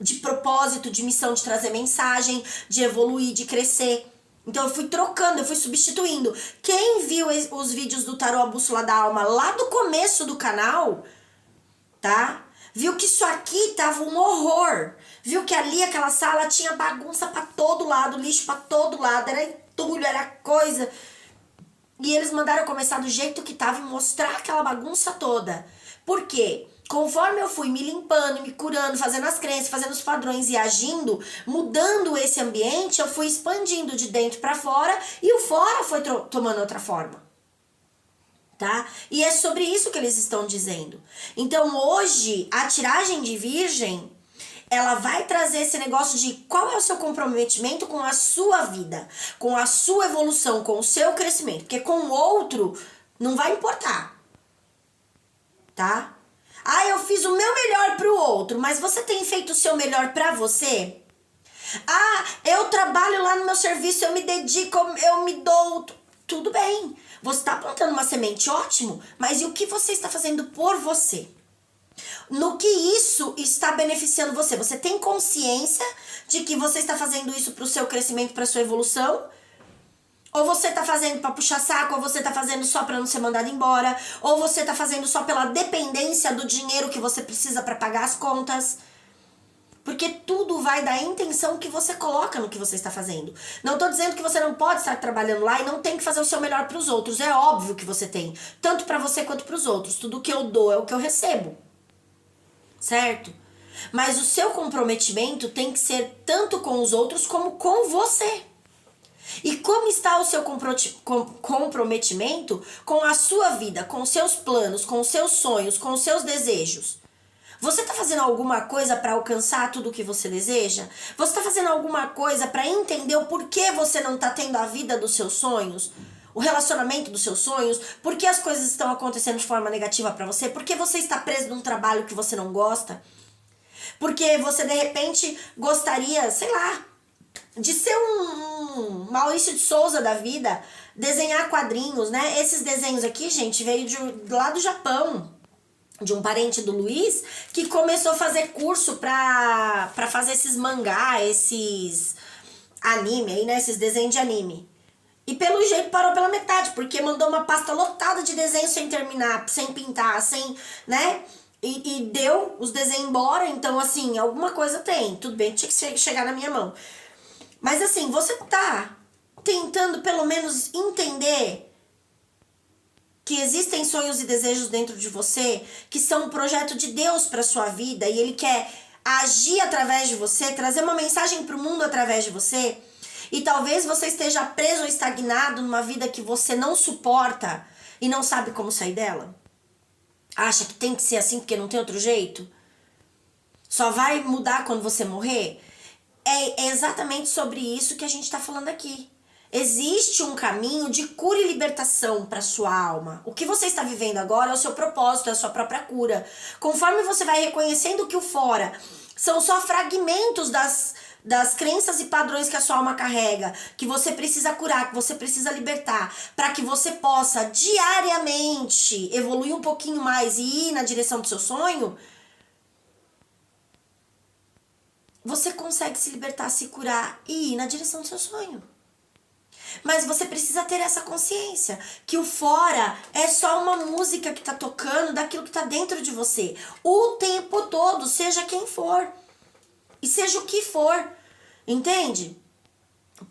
[SPEAKER 1] De propósito, de missão, de trazer mensagem, de evoluir, de crescer. Então eu fui trocando, eu fui substituindo. Quem viu os vídeos do Tarô A Bússola da Alma lá do começo do canal, tá? Viu que isso aqui tava um horror. Viu que ali, aquela sala, tinha bagunça pra todo lado, lixo pra todo lado, era entulho, era coisa. E eles mandaram começar do jeito que tava e mostrar aquela bagunça toda. Por quê? Conforme eu fui me limpando, me curando, fazendo as crenças, fazendo os padrões e agindo, mudando esse ambiente, eu fui expandindo de dentro pra fora e o fora foi tomando outra forma. Tá? E é sobre isso que eles estão dizendo. Então hoje a tiragem de Virgem, ela vai trazer esse negócio de qual é o seu comprometimento com a sua vida, com a sua evolução, com o seu crescimento, porque com o outro não vai importar, tá? Ah, eu fiz o meu melhor pro outro, mas você tem feito o seu melhor pra você? Ah, eu trabalho lá no meu serviço, eu me dedico, eu me dou. Tudo bem, você está plantando uma semente, ótimo, mas e o que você está fazendo por você? No que isso está beneficiando você? Você tem consciência de que você está fazendo isso para o seu crescimento, para a sua evolução? Ou você está fazendo para puxar saco, ou você está fazendo só para não ser mandado embora, ou você está fazendo só pela dependência do dinheiro que você precisa para pagar as contas? Porque tudo vai da intenção que você coloca no que você está fazendo. Não estou dizendo que você não pode estar trabalhando lá e não tem que fazer o seu melhor para os outros. É óbvio que você tem. Tanto para você quanto para os outros. Tudo que eu dou é o que eu recebo. Certo? Mas o seu comprometimento tem que ser tanto com os outros como com você. E como está o seu comprometimento com a sua vida, com os seus planos, com os seus sonhos, com os seus desejos? Você está fazendo alguma coisa para alcançar tudo o que você deseja? Você está fazendo alguma coisa para entender o porquê você não está tendo a vida dos seus sonhos? O relacionamento dos seus sonhos? Por que as coisas estão acontecendo de forma negativa para você? Por que você está preso num trabalho que você não gosta? Porque você de repente gostaria, sei lá, de ser um Maurício de Souza da vida, desenhar quadrinhos, né? Esses desenhos aqui, gente, veio lá do Japão. De um parente do Luiz, que começou a fazer curso pra fazer esses mangá, esses anime aí, né? Esses desenhos de anime. E pelo jeito parou pela metade, porque mandou uma pasta lotada de desenho sem terminar, sem pintar, sem, né? E deu os desenhos embora, então assim, alguma coisa tem. Tudo bem, tinha que chegar na minha mão. Mas assim, você tá tentando pelo menos entender que existem sonhos e desejos dentro de você, que são um projeto de Deus para sua vida e Ele quer agir através de você, trazer uma mensagem para o mundo através de você. E talvez você esteja preso ou estagnado numa vida que você não suporta e não sabe como sair dela. Acha que tem que ser assim porque não tem outro jeito? Só vai mudar quando você morrer? É exatamente sobre isso que a gente está falando aqui. Existe um caminho de cura e libertação para sua alma. O que você está vivendo agora é o seu propósito, é a sua própria cura. Conforme você vai reconhecendo que o fora são só fragmentos das crenças e padrões que a sua alma carrega, que você precisa curar, que você precisa libertar, para que você possa diariamente evoluir um pouquinho mais e ir na direção do seu sonho, você consegue se libertar, se curar e ir na direção do seu sonho. Mas você precisa ter essa consciência que o fora é só uma música que tá tocando daquilo que tá dentro de você. O tempo todo, seja quem for. E seja o que for. Entende?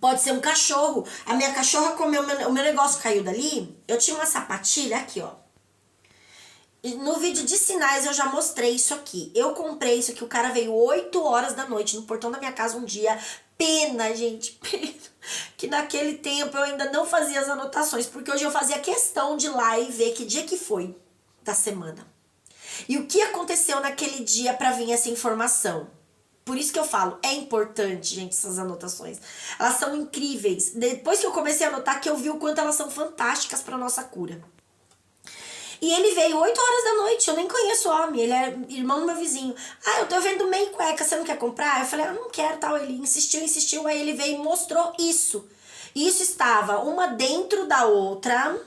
[SPEAKER 1] Pode ser um cachorro. A minha cachorra comeu, o meu negócio caiu dali. Eu tinha uma sapatilha aqui, ó. No vídeo de sinais eu já mostrei isso aqui. Eu comprei isso aqui, o cara veio 8 horas da noite no portão da minha casa um dia. Pena, gente, pena. Que naquele tempo eu ainda não fazia as anotações, porque hoje eu fazia questão de ir lá e ver que dia que foi da semana. E o que aconteceu naquele dia pra vir essa informação. Por isso que eu falo, é importante, gente, essas anotações. Elas são incríveis. Depois que eu comecei a anotar, que eu vi o quanto elas são fantásticas pra nossa cura. E ele veio 8 horas da noite, eu nem conheço o homem, ele é irmão do meu vizinho. Ah, eu tô vendo meia cueca, você não quer comprar? Eu falei, não quero, tal. Ele insistiu, aí ele veio e mostrou isso. E isso estava uma dentro da outra,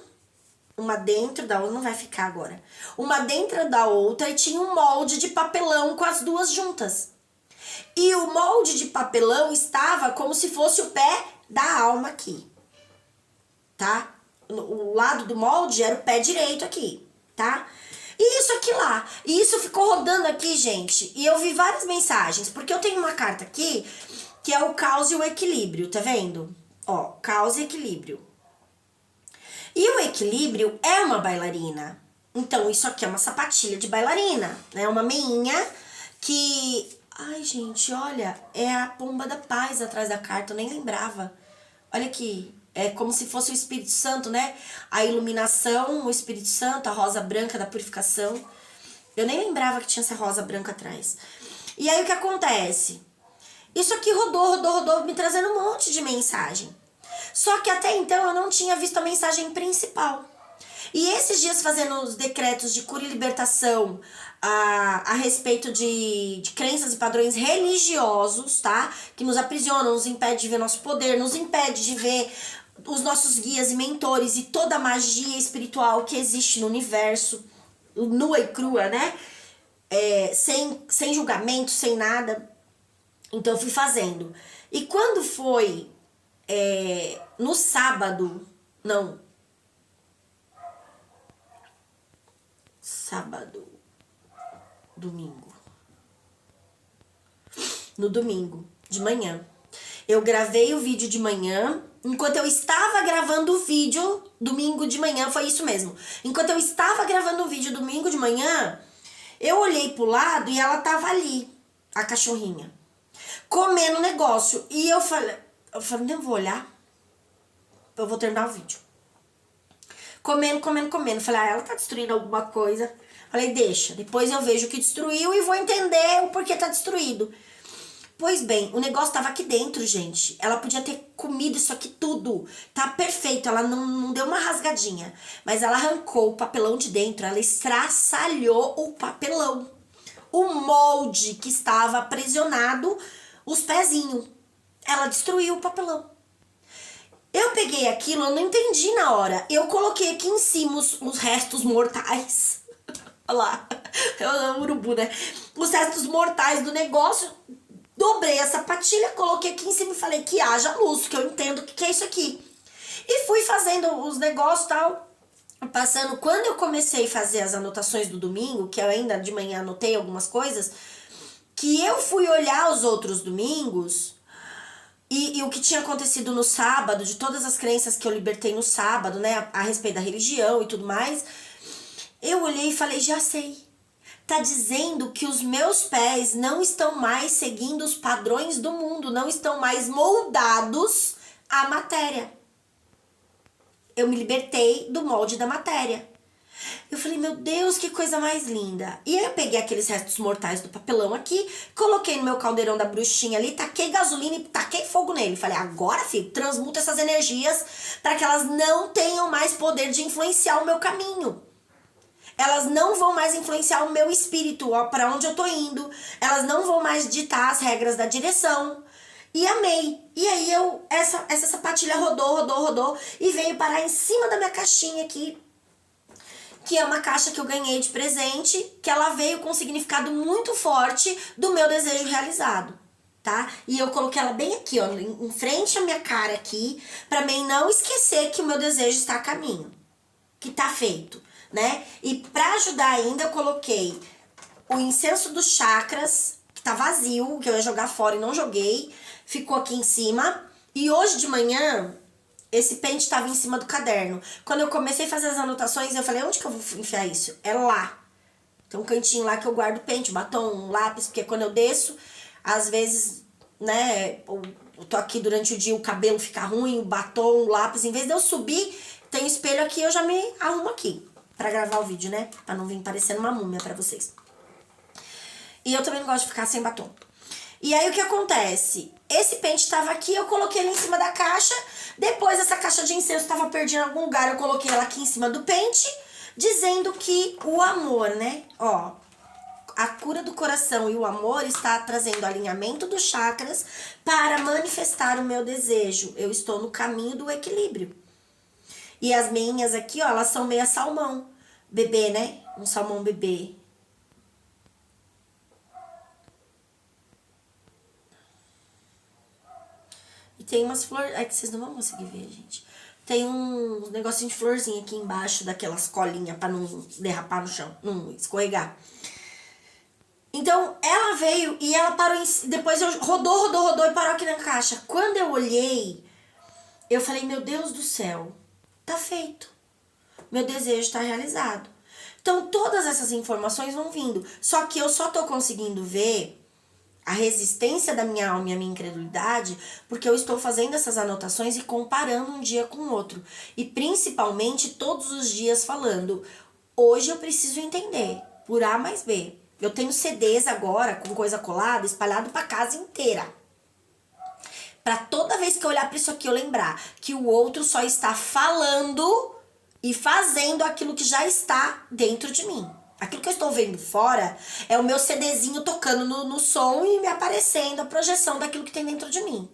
[SPEAKER 1] não vai ficar agora. Uma dentro da outra e tinha um molde de papelão com as duas juntas. E o molde de papelão estava como se fosse o pé da alma aqui, tá? O lado do molde era o pé direito aqui, tá? E isso aqui lá. E isso ficou rodando aqui, gente. E eu vi várias mensagens, porque eu tenho uma carta aqui que é o caos e o equilíbrio, tá vendo? Ó, caos e equilíbrio. E o equilíbrio é uma bailarina. Então, isso aqui é uma sapatilha de bailarina, né? Uma meinha que... Ai, gente, olha, é a pomba da paz atrás da carta, eu nem lembrava. Olha aqui, é como se fosse o Espírito Santo, né? A iluminação, o Espírito Santo, a rosa branca da purificação. Eu nem lembrava que tinha essa rosa branca atrás. E aí o que acontece? Isso aqui rodou, me trazendo um monte de mensagem. Só que até então eu não tinha visto a mensagem principal. E esses dias fazendo os decretos de cura e libertação a respeito de crenças e padrões religiosos, tá? Que nos aprisionam, nos impede de ver nosso poder, nos impede de ver os nossos guias e mentores e toda a magia espiritual que existe no universo, nua e crua, né? Sem julgamento, sem nada. Então eu fui fazendo. E quando foi no sábado, domingo. No domingo, de manhã. Eu gravei o vídeo de manhã. Enquanto eu estava gravando o vídeo, domingo de manhã, foi isso mesmo. Enquanto eu estava gravando o vídeo domingo de manhã, eu olhei pro lado e ela tava ali, a cachorrinha, comendo o negócio. E eu falei, não vou olhar. Eu vou terminar o vídeo. Comendo. Falei, ela tá destruindo alguma coisa. Falei, deixa, depois eu vejo o que destruiu e vou entender o porquê tá destruído. Pois bem, o negócio tava aqui dentro, gente. Ela podia ter comido isso aqui tudo. Tá perfeito, ela não deu uma rasgadinha. Mas ela arrancou o papelão de dentro, ela estraçalhou o papelão. O molde que estava aprisionado, os pezinhos. Ela destruiu o papelão. Eu peguei aquilo, eu não entendi na hora. Eu coloquei aqui em cima os restos mortais. Olha lá, é o urubu, né? Os restos mortais do negócio. Dobrei a sapatilha, coloquei aqui em cima e falei que haja luz, que eu entendo o que é isso aqui. E fui fazendo os negócios e tal, passando. Quando eu comecei a fazer as anotações do domingo, que eu ainda de manhã anotei algumas coisas, que eu fui olhar os outros domingos e o que tinha acontecido no sábado, de todas as crenças que eu libertei no sábado, né, a respeito da religião e tudo mais, eu olhei e falei, já sei. Tá dizendo que os meus pés não estão mais seguindo os padrões do mundo, não estão mais moldados à matéria. Eu me libertei do molde da matéria. Eu falei, meu Deus, que coisa mais linda. E aí eu peguei aqueles restos mortais do papelão aqui, coloquei no meu caldeirão da bruxinha ali, taquei gasolina e taquei fogo nele. Falei, agora, filho, transmuta essas energias para que elas não tenham mais poder de influenciar o meu caminho. Elas não vão mais influenciar o meu espírito, para onde eu tô indo. Elas não vão mais ditar as regras da direção. E amei. E aí essa sapatilha rodou e veio parar em cima da minha caixinha aqui, que é uma caixa que eu ganhei de presente, que ela veio com um significado muito forte do meu desejo realizado, tá? E eu coloquei ela bem aqui, ó, em frente à minha cara aqui, pra mim não esquecer que o meu desejo está a caminho, que tá feito, né? E pra ajudar ainda, eu coloquei o incenso dos chakras, que tá vazio, que eu ia jogar fora e não joguei, ficou aqui em cima. E hoje de manhã, esse pente estava em cima do caderno. Quando eu comecei a fazer as anotações, eu falei, onde que eu vou enfiar isso? É lá. Tem um cantinho lá que eu guardo pente, batom, lápis, porque quando eu desço, às vezes, né, eu tô aqui durante o dia, o cabelo fica ruim, o batom, o lápis, em vez de eu subir, tem um espelho aqui, eu já me arrumo aqui pra gravar o vídeo, né? Pra não vir parecendo uma múmia pra vocês. E eu também não gosto de ficar sem batom. E aí o que acontece? Esse pente estava aqui, eu coloquei ele em cima da caixa. Depois essa caixa de incenso estava perdida em algum lugar, eu coloquei ela aqui em cima do pente. dizendo que o amor, né? Ó, a cura do coração e o amor está trazendo alinhamento dos chakras para manifestar o meu desejo. Eu estou no caminho do equilíbrio. E as meinhas aqui, ó, elas são meia salmão. Bebê, né? Um salmão bebê. E tem umas flores... É que vocês não vão conseguir ver, gente. Tem um negocinho de florzinha aqui embaixo daquelas colinhas pra não derrapar no chão, não escorregar. Então, ela veio e ela parou em... Depois eu rodou e parou aqui na caixa. Quando eu olhei, eu falei, meu Deus do céu, tá feito. Meu desejo tá realizado. Então, todas essas informações vão vindo. Só que eu só tô conseguindo ver a resistência da minha alma e a minha incredulidade porque eu estou fazendo essas anotações e comparando um dia com o outro. E principalmente todos os dias falando, hoje eu preciso entender, por A mais B. Eu tenho CDs agora com coisa colada espalhado pra casa inteira. Pra toda vez que eu olhar pra isso aqui eu lembrar que o outro só está falando e fazendo aquilo que já está dentro de mim. Aquilo que eu estou vendo fora é o meu CDzinho tocando no som e me aparecendo a projeção daquilo que tem dentro de mim.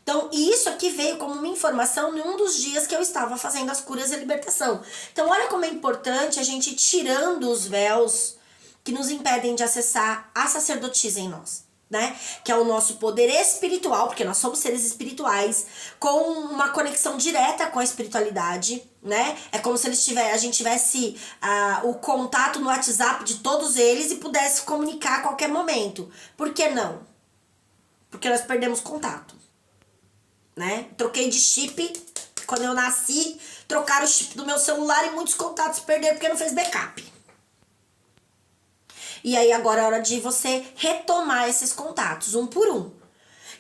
[SPEAKER 1] Então, isso aqui veio como uma informação em um dos dias que eu estava fazendo as curas e a libertação. Então, olha como é importante a gente ir tirando os véus que nos impedem de acessar a sacerdotisa em nós, né? Que é o nosso poder espiritual, porque nós somos seres espirituais, com uma conexão direta com a espiritualidade, né? É como se a gente tivesse o contato no WhatsApp de todos eles e pudesse comunicar a qualquer momento. Por que não? Porque nós perdemos contato, né? Troquei de chip, quando eu nasci, trocaram o chip do meu celular e muitos contatos perderam porque não fez backup. E aí agora é hora de você retomar esses contatos, um por um.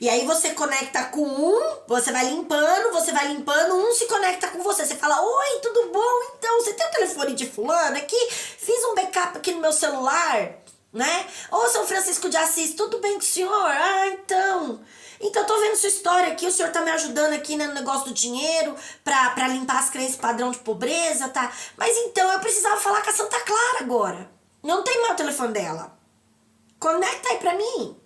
[SPEAKER 1] E aí você conecta com um, você vai limpando, um se conecta com você. Você fala, oi, tudo bom? Então, você tem o telefone de fulano aqui? Fiz um backup aqui no meu celular, né? Ô, São Francisco de Assis, tudo bem com o senhor? Ah, então... Então, tô vendo sua história aqui, o senhor tá me ajudando aqui no negócio do dinheiro, pra limpar as crenças padrão de pobreza, tá? Mas então, eu precisava falar com a Santa Clara agora. Não tem mais o telefone dela. Conecta aí pra mim.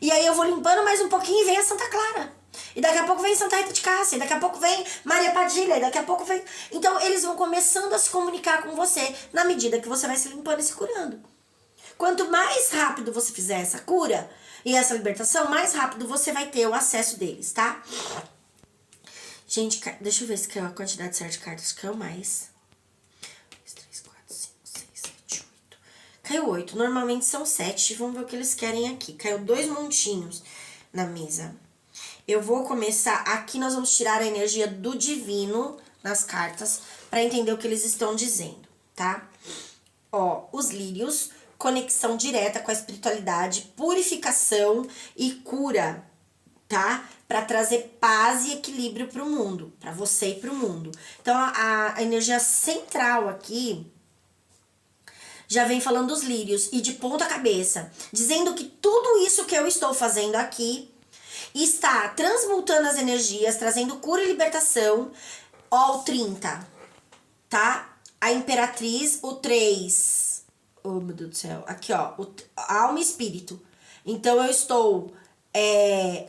[SPEAKER 1] E aí eu vou limpando mais um pouquinho e vem a Santa Clara. E daqui a pouco vem Santa Rita de Cássia. E daqui a pouco vem Maria Padilha. E daqui a pouco vem... Então eles vão começando a se comunicar com você na medida que você vai se limpando e se curando. Quanto mais rápido você fizer essa cura e essa libertação, mais rápido você vai ter o acesso deles, tá? Gente, deixa eu ver se caiu a quantidade certa de cartas. Caiu mais. Caiu 8. Normalmente são 7. Vamos ver o que eles querem aqui. Caiu 2 montinhos na mesa. Eu vou começar... Aqui nós vamos tirar a energia do divino nas cartas para entender o que eles estão dizendo, tá? Ó, os lírios, conexão direta com a espiritualidade, purificação e cura, tá? Para trazer paz e equilíbrio para o mundo, para você e para o mundo. Então, a energia central aqui... já vem falando dos lírios e de ponta cabeça, dizendo que tudo isso que eu estou fazendo aqui está transmutando as energias, trazendo cura e libertação. Ó, o 30, tá? A Imperatriz, o 3. Oh, meu Deus do céu. Aqui, ó, alma e espírito. Então, eu estou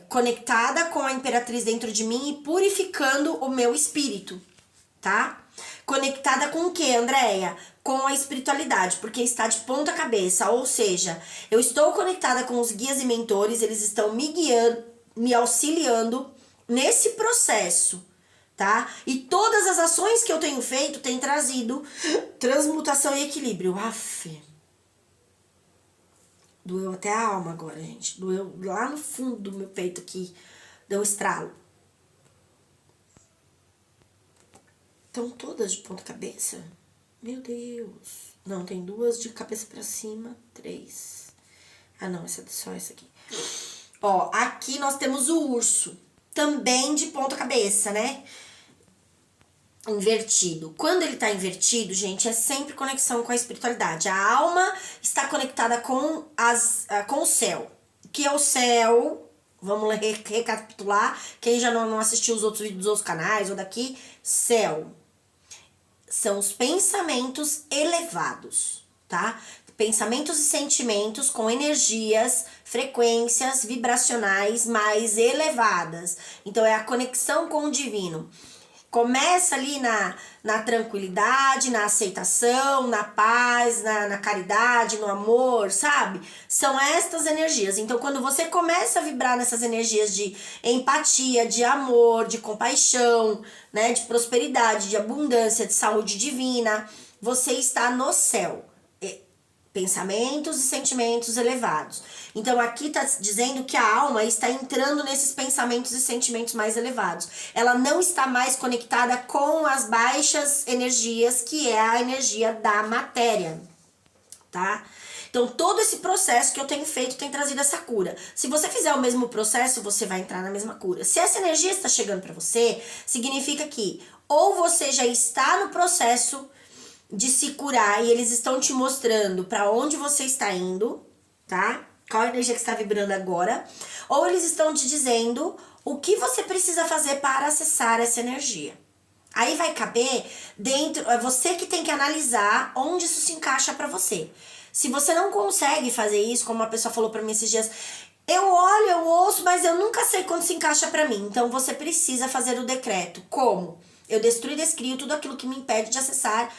[SPEAKER 1] conectada com a Imperatriz dentro de mim e purificando o meu espírito, tá? Conectada com o que, Andréia? Com a espiritualidade, porque está de ponta cabeça, ou seja, eu estou conectada com os guias e mentores, eles estão me guiando, me auxiliando nesse processo, tá? E todas as ações que eu tenho feito têm trazido transmutação e equilíbrio. Aff. Doeu até a alma agora, gente. Doeu lá no fundo do meu peito aqui, deu um estralo. Estão todas de ponta cabeça? Meu Deus. Não, tem 2 de cabeça pra cima. 3. Ah, não, essa é só essa aqui. Ó, aqui nós temos o urso. Também de ponta cabeça, né? Invertido. Quando ele tá invertido, gente, é sempre conexão com a espiritualidade. A alma está conectada com o céu. Que é o céu... Vamos recapitular. Quem já não assistiu os outros vídeos dos outros canais ou daqui. Céu. são os pensamentos elevados, tá? Pensamentos e sentimentos com energias, frequências vibracionais mais elevadas. Então, é a conexão com o divino. Começa ali na tranquilidade, na aceitação, na paz, na caridade, no amor, sabe? São estas energias. Então, quando você começa a vibrar nessas energias de empatia, de amor, de compaixão, né? De prosperidade, de abundância, de saúde divina, você está no céu. Pensamentos e sentimentos elevados. Então aqui está dizendo que a alma está entrando nesses pensamentos e sentimentos mais elevados. Ela não está mais conectada com as baixas energias, que é a energia da matéria, tá? Então todo esse processo que eu tenho feito tem trazido essa cura. Se você fizer o mesmo processo, você vai entrar na mesma cura. Se essa energia está chegando para você, significa que ou você já está no processo de se curar e eles estão te mostrando para onde você está indo, tá? Qual a energia que está vibrando agora, ou eles estão te dizendo o que você precisa fazer para acessar essa energia. Aí vai caber dentro, é você que tem que analisar onde isso se encaixa para você. Se você não consegue fazer isso, como uma pessoa falou para mim esses dias, eu olho, eu ouço, mas eu nunca sei quando se encaixa para mim. Então você precisa fazer o decreto. Como? Eu destruo e descrio tudo aquilo que me impede de acessar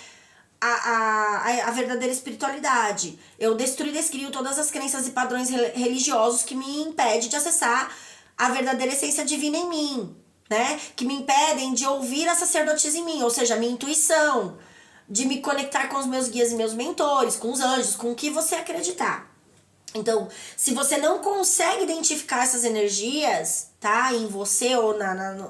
[SPEAKER 1] a verdadeira espiritualidade. Eu destruo e descrio todas as crenças e padrões religiosos que me impedem de acessar a verdadeira essência divina em mim, né? Que me impedem de ouvir a sacerdotisa em mim, ou seja, a minha intuição, de me conectar com os meus guias e meus mentores, com os anjos, com o que você acreditar. Então, se você não consegue identificar essas energias, tá, em você ou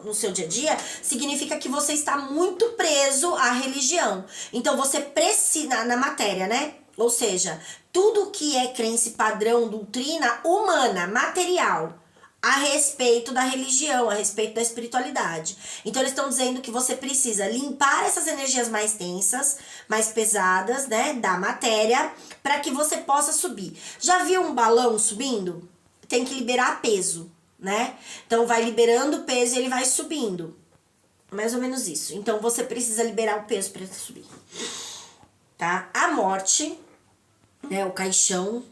[SPEAKER 1] no seu dia a dia, significa que você está muito preso à religião. Então, você precisa, na matéria, né? Ou seja, tudo que é crença, padrão, doutrina humana, material, a respeito da religião, a respeito da espiritualidade. Então, eles estão dizendo que você precisa limpar essas energias mais tensas, mais pesadas, né, da matéria, para que você possa subir. Já viu um balão subindo? Tem que liberar peso, né? Então, vai liberando o peso e ele vai subindo. Mais ou menos isso. Então, você precisa liberar o peso para subir. Tá? A morte, né, o caixão.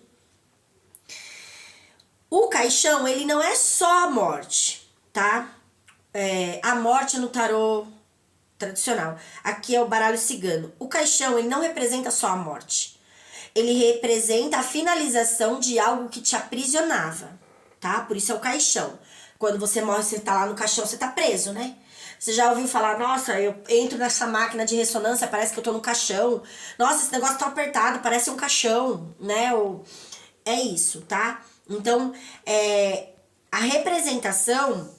[SPEAKER 1] O caixão, ele não é só a morte, tá? A morte no tarô tradicional. Aqui é o baralho cigano. O caixão, ele não representa só a morte. Ele representa a finalização de algo que te aprisionava, tá? Por isso é o caixão. Quando você morre, você tá lá no caixão, você tá preso, né? Você já ouviu falar, nossa, eu entro nessa máquina de ressonância, parece que eu tô no caixão. Nossa, esse negócio tá apertado, parece um caixão, né? É isso, tá? Então, a representação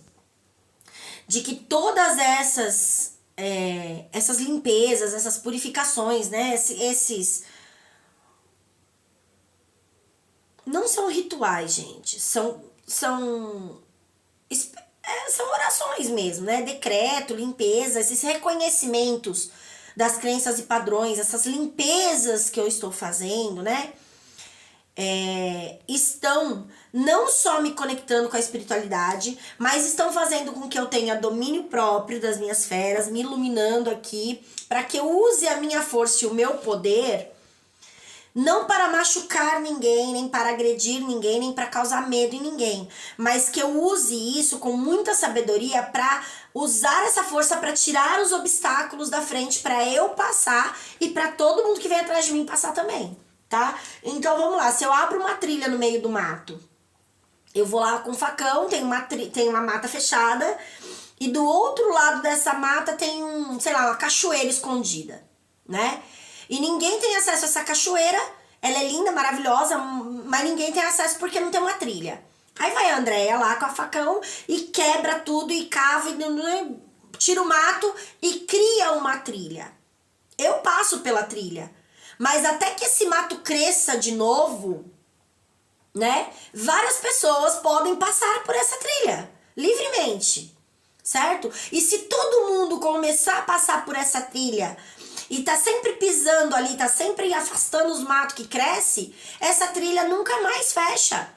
[SPEAKER 1] de que todas essas limpezas, essas purificações, né? Esses não são rituais, gente. São orações mesmo, né? Decreto, limpeza, esses reconhecimentos das crenças e padrões, essas limpezas que eu estou fazendo, né? Estão não só me conectando com a espiritualidade, mas estão fazendo com que eu tenha domínio próprio das minhas esferas, me iluminando aqui, para que eu use a minha força e o meu poder, não para machucar ninguém, nem para agredir ninguém, nem para causar medo em ninguém, mas que eu use isso com muita sabedoria para usar essa força para tirar os obstáculos da frente, para eu passar e para todo mundo que vem atrás de mim passar também. Tá? Então vamos lá, se eu abro uma trilha no meio do mato, eu vou lá com um facão, tem uma mata fechada, e do outro lado dessa mata tem uma cachoeira escondida, né? E ninguém tem acesso a essa cachoeira, ela é linda, maravilhosa, mas ninguém tem acesso porque não tem uma trilha. Aí vai a Andréia lá com a facão e quebra tudo e cava, e tira o mato e cria uma trilha. Eu passo pela trilha. Mas até que esse mato cresça de novo, né? Várias pessoas podem passar por essa trilha, livremente, certo? E se todo mundo começar a passar por essa trilha e tá sempre pisando ali, tá sempre afastando os matos que cresce, essa trilha nunca mais fecha.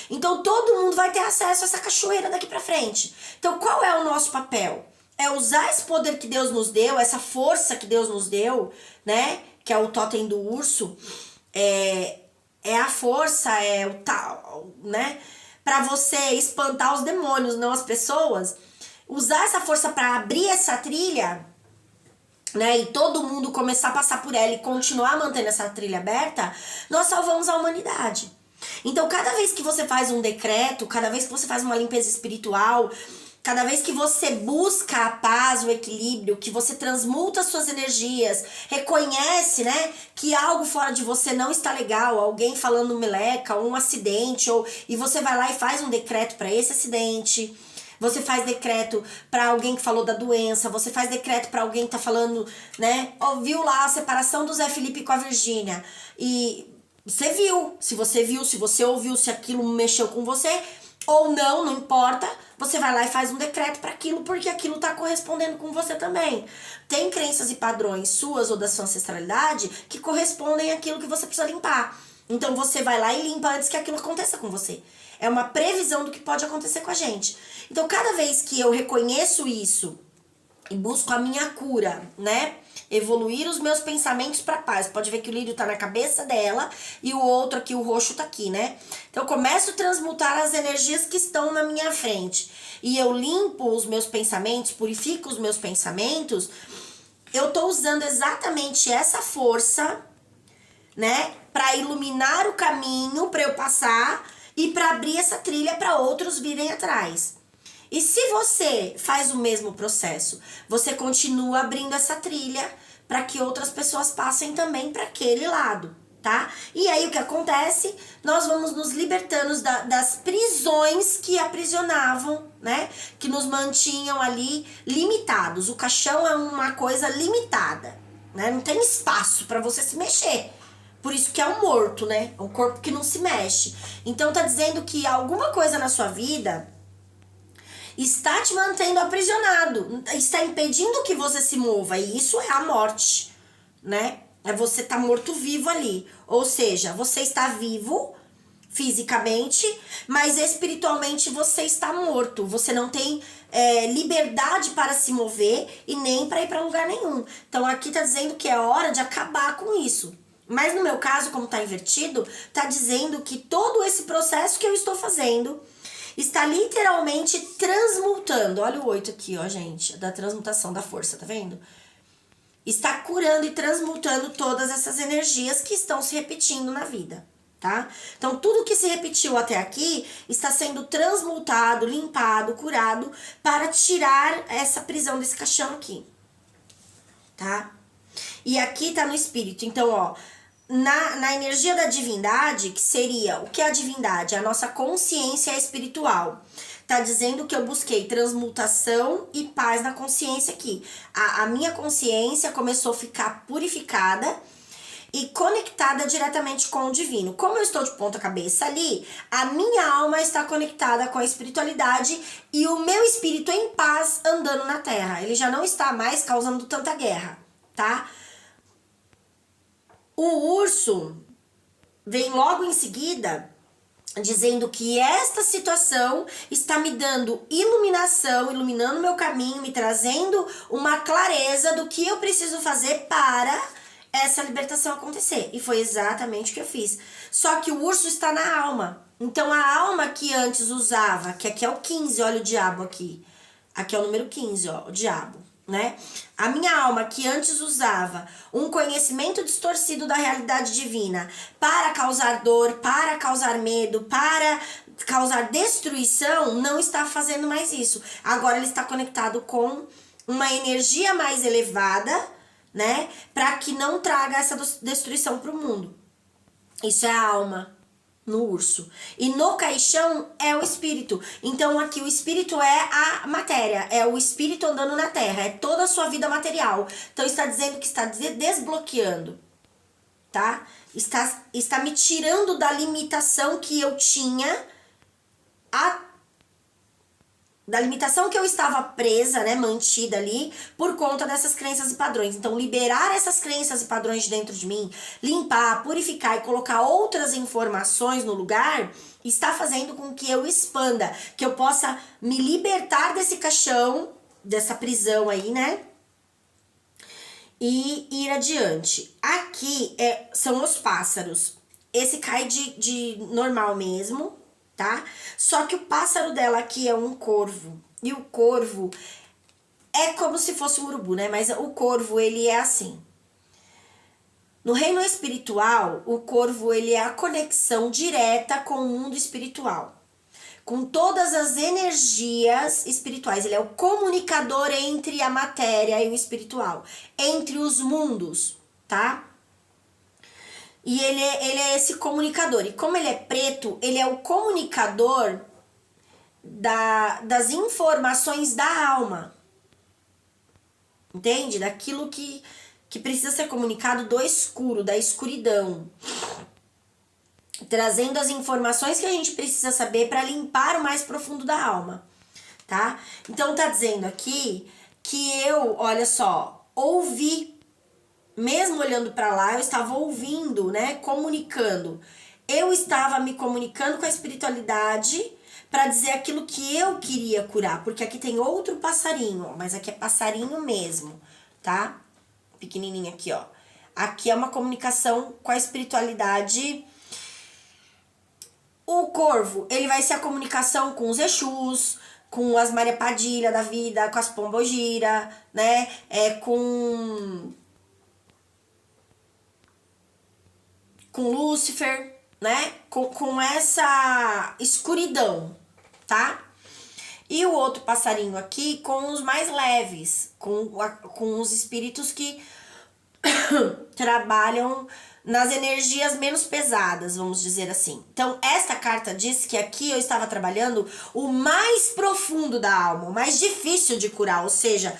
[SPEAKER 1] Então todo mundo vai ter acesso a essa cachoeira daqui pra frente. Então qual é o nosso papel? é usar esse poder que Deus nos deu, essa força que Deus nos deu, né? Que é o totem do urso, é a força, é o tal, né? Pra você espantar os demônios, não as pessoas. Usar essa força pra abrir essa trilha, né? E todo mundo começar a passar por ela e continuar mantendo essa trilha aberta, nós salvamos a humanidade. Então, cada vez que você faz um decreto, cada vez que você faz uma limpeza espiritual, cada vez que você busca a paz, o equilíbrio, que você transmuta as suas energias, reconhece, né, que algo fora de você não está legal, alguém falando meleca, um acidente, e você vai lá e faz um decreto para esse acidente. Você faz decreto para alguém que falou da doença, você faz decreto para alguém que tá falando, né, viu lá a separação do Zé Felipe com a Virgínia. E você viu, se você ouviu, se aquilo mexeu com você ou não, não importa, você vai lá e faz um decreto para aquilo, porque aquilo tá correspondendo com você também. Tem crenças e padrões suas ou da sua ancestralidade que correspondem àquilo que você precisa limpar. Então você vai lá e limpa antes que aquilo aconteça com você. É uma previsão do que pode acontecer com a gente. Então cada vez que eu reconheço isso e busco a minha cura, né? Evoluir os meus pensamentos para paz. Pode ver que o lírio tá na cabeça dela e o outro aqui, o roxo, tá aqui, né? Então eu começo a transmutar as energias que estão na minha frente. E eu limpo os meus pensamentos, purifico os meus pensamentos. Eu tô usando exatamente essa força, né? Para iluminar o caminho, para eu passar e para abrir essa trilha para outros virem atrás. E se você faz o mesmo processo, você continua abrindo essa trilha para que outras pessoas passem também para aquele lado, tá? E aí o que acontece? Nós vamos nos libertando das prisões que aprisionavam, né? Que nos mantinham ali limitados. O caixão é uma coisa limitada, né? Não tem espaço para você se mexer. Por isso que é um morto, né? É um corpo que não se mexe. Então tá dizendo que alguma coisa na sua vida está te mantendo aprisionado, está impedindo que você se mova, e isso é a morte, né? É você tá morto-vivo ali. Ou seja, você está vivo fisicamente, mas espiritualmente você está morto. Você não tem liberdade para se mover e nem para ir para lugar nenhum. Então aqui tá dizendo que é hora de acabar com isso. Mas no meu caso, como tá invertido, tá dizendo que todo esse processo que eu estou fazendo está literalmente transmutando. Olha o 8 aqui, ó, gente, da transmutação da força, tá vendo? Está curando e transmutando todas essas energias que estão se repetindo na vida, tá? Então, tudo que se repetiu até aqui está sendo transmutado, limpado, curado para tirar essa prisão desse caixão aqui, tá? E aqui tá no espírito. Então, ó, na energia da divindade, que seria o que é a divindade? A nossa consciência espiritual. Tá dizendo que eu busquei transmutação e paz na consciência aqui. A minha consciência começou a ficar purificada e conectada diretamente com o divino. Como eu estou de ponta cabeça ali, a minha alma está conectada com a espiritualidade e o meu espírito em paz andando na terra. Ele já não está mais causando tanta guerra, tá? O urso vem logo em seguida dizendo que esta situação está me dando iluminação, iluminando meu caminho, me trazendo uma clareza do que eu preciso fazer para essa libertação acontecer. E foi exatamente o que eu fiz. Só que o urso está na alma. Então a alma que antes usava, que aqui é o 15, olha o diabo aqui. Aqui é o número 15, ó, o diabo. Né? A minha alma que antes usava um conhecimento distorcido da realidade divina para causar dor, para causar medo, para causar destruição, não está fazendo mais isso. Agora ele está conectado com uma energia mais elevada, né? Para que não traga essa destruição para o mundo. Isso é a alma no urso. E no caixão é o espírito. Então aqui o espírito é a matéria, é o espírito andando na terra, é toda a sua vida material. Então está dizendo que está desbloqueando, tá? Está me tirando da limitação que eu tinha, da limitação que eu estava presa, né, mantida ali, por conta dessas crenças e padrões. Então, liberar essas crenças e padrões de dentro de mim, limpar, purificar e colocar outras informações no lugar, está fazendo com que eu expanda, que eu possa me libertar desse caixão, dessa prisão aí, né? E ir adiante. Aqui são os pássaros. Esse cai de normal mesmo, tá? Só que o pássaro dela aqui é um corvo. E o corvo é como se fosse um urubu, né? Mas o corvo, ele é assim. No reino espiritual, o corvo, ele é a conexão direta com o mundo espiritual. Com todas as energias espirituais. Ele é o comunicador entre a matéria e o espiritual. Entre os mundos, tá? E ele é esse comunicador. E como ele é preto, ele é o comunicador das informações da alma. Entende? Daquilo que precisa ser comunicado do escuro, da escuridão. Trazendo as informações que a gente precisa saber para limpar o mais profundo da alma. Tá? Então tá dizendo aqui que eu, olha só, ouvi. Mesmo olhando para lá, eu estava ouvindo, né? Comunicando. Eu estava me comunicando com a espiritualidade para dizer aquilo que eu queria curar. Porque aqui tem outro passarinho, mas aqui é passarinho mesmo, tá? Pequenininho aqui, ó. Aqui é uma comunicação com a espiritualidade. O corvo, ele vai ser a comunicação com os Exus, com as Maria Padilha da vida, com as Pombogira, né? Com Lúcifer, né? Com essa escuridão, tá? E o outro passarinho aqui com os mais leves, com os espíritos que trabalham nas energias menos pesadas, vamos dizer assim. Então, esta carta diz que aqui eu estava trabalhando o mais profundo da alma, o mais difícil de curar, ou seja,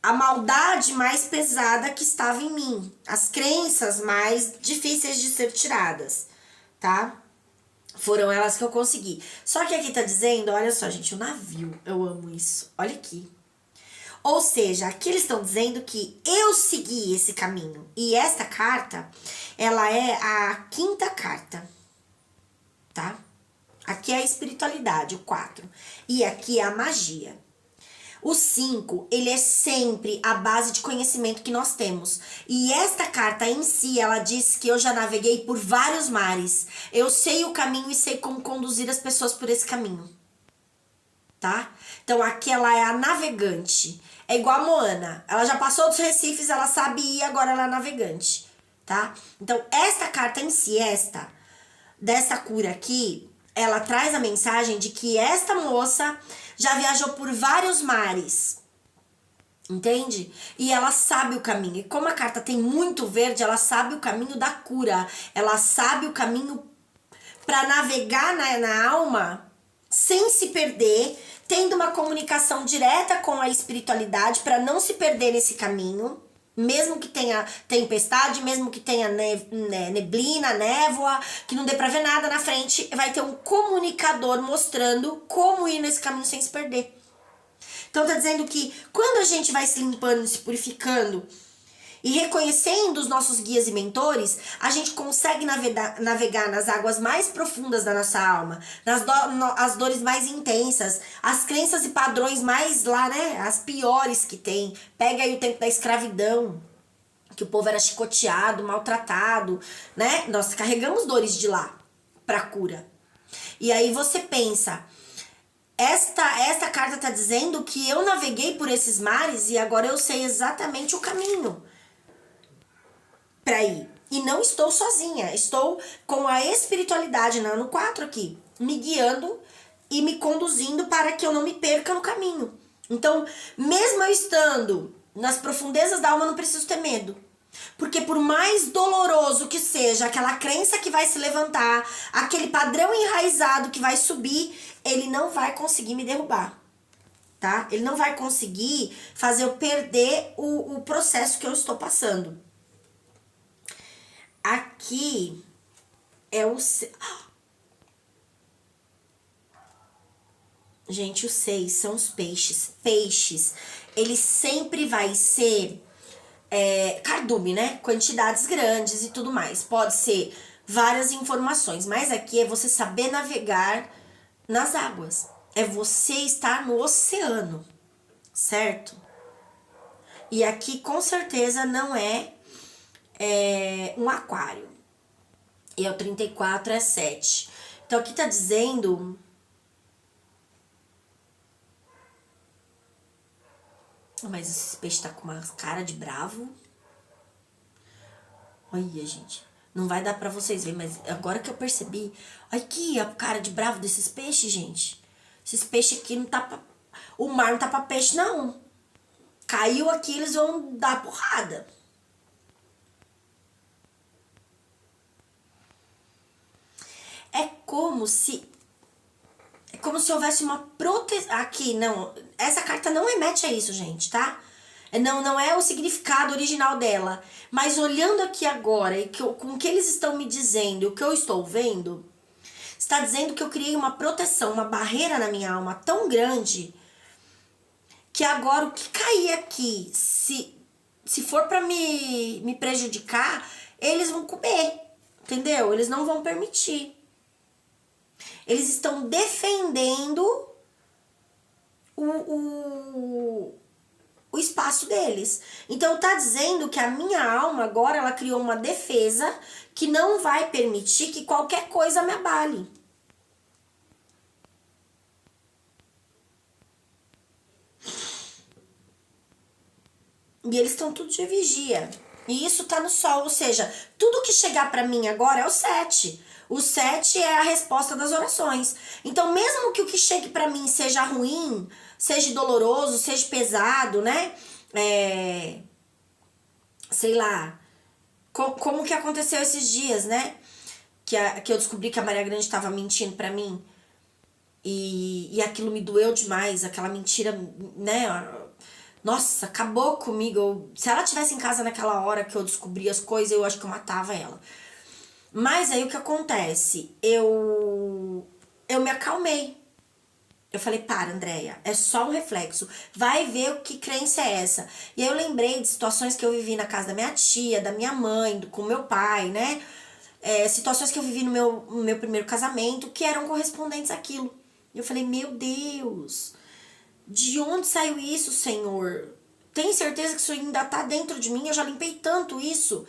[SPEAKER 1] a maldade mais pesada que estava em mim, as crenças mais difíceis de ser tiradas, tá? Foram elas que eu consegui. Só que aqui tá dizendo, olha só, gente, o navio, eu amo isso, olha aqui. Ou seja, aqui eles estão dizendo que eu segui esse caminho. E esta carta, ela é a 5ª carta, tá? Aqui é a espiritualidade, o 4. E aqui é a magia. O 5, ele é sempre a base de conhecimento que nós temos. E esta carta em si, ela diz que eu já naveguei por vários mares. Eu sei o caminho e sei como conduzir as pessoas por esse caminho. Tá? Então aqui ela é a navegante. É igual a Moana. Ela já passou dos recifes, ela sabe ir, agora ela é navegante. Tá? Então esta carta em si, dessa cura aqui, ela traz a mensagem de que esta moça já viajou por vários mares, entende? E ela sabe o caminho. E como a carta tem muito verde, ela sabe o caminho da cura. Ela sabe o caminho para navegar na alma sem se perder, tendo uma comunicação direta com a espiritualidade para não se perder nesse caminho. Mesmo que tenha tempestade, mesmo que tenha neblina, névoa, que não dê pra ver nada na frente, vai ter um comunicador mostrando como ir nesse caminho sem se perder. Então tá dizendo que quando a gente vai se limpando, se purificando e reconhecendo os nossos guias e mentores, a gente consegue navegar nas águas mais profundas da nossa alma, as dores mais intensas, as crenças e padrões mais lá, né, as piores que tem. Pega aí o tempo da escravidão, que o povo era chicoteado, maltratado, né? Nós carregamos dores de lá pra cura. E aí você pensa, esta carta tá dizendo que eu naveguei por esses mares e agora eu sei exatamente o caminho para ir. E não estou sozinha, estou com a espiritualidade, no 4 aqui, me guiando e me conduzindo para que eu não me perca no caminho. Então, mesmo eu estando nas profundezas da alma, eu não preciso ter medo. Porque por mais doloroso que seja aquela crença que vai se levantar, aquele padrão enraizado que vai subir, ele não vai conseguir me derrubar, tá? Ele não vai conseguir fazer eu perder o processo que eu estou passando. Aqui é o... Gente, os 6 são os peixes. Peixes, ele sempre vai ser cardume, né? Quantidades grandes e tudo mais. Pode ser várias informações, mas aqui é você saber navegar nas águas. é você estar no oceano, certo? E aqui com certeza não é, um aquário. E é o 34, é 7. Então aqui tá dizendo... Mas esse peixe tá com uma cara de bravo. Olha, gente. Não vai dar pra vocês verem, mas agora que eu percebi... Olha aqui a cara de bravo desses peixes, gente. Esses peixes aqui não tá pra... O mar não tá pra peixe, não. Caiu aqui, eles vão dar porrada. É como se... É como se houvesse uma proteção... Aqui, não. Essa carta não remete a isso, gente, tá? Não é o significado original dela. Mas olhando aqui agora, e com o que eles estão me dizendo, o que eu estou vendo, está dizendo que eu criei uma proteção, uma barreira na minha alma tão grande, que agora o que cair aqui, se for pra me prejudicar, eles vão comer, entendeu? Eles não vão permitir. Eles estão defendendo o espaço deles. Então tá dizendo que a minha alma agora ela criou uma defesa que não vai permitir que qualquer coisa me abale. E eles estão tudo de vigia. E isso tá no sol, ou seja, tudo que chegar pra mim agora é o 7. O 7 é a resposta das orações. Então, mesmo que o que chegue pra mim seja ruim, seja doloroso, seja pesado, né? Sei lá, como que aconteceu esses dias, né? Que eu descobri que a Maria Grande estava mentindo pra mim. E aquilo me doeu demais, aquela mentira, né? Nossa, acabou comigo. Se ela tivesse em casa naquela hora que eu descobri as coisas, eu acho que eu matava ela. Mas aí o que acontece? Eu me acalmei. Eu falei, para, Andréia, é só um reflexo. Vai ver o que crença é essa. E aí eu lembrei de situações que eu vivi na casa da minha tia, da minha mãe, com meu pai, né? Situações que eu vivi no meu primeiro casamento que eram correspondentes àquilo. E eu falei, meu Deus, de onde saiu isso, Senhor? Tem certeza que isso ainda tá dentro de mim? Eu já limpei tanto isso.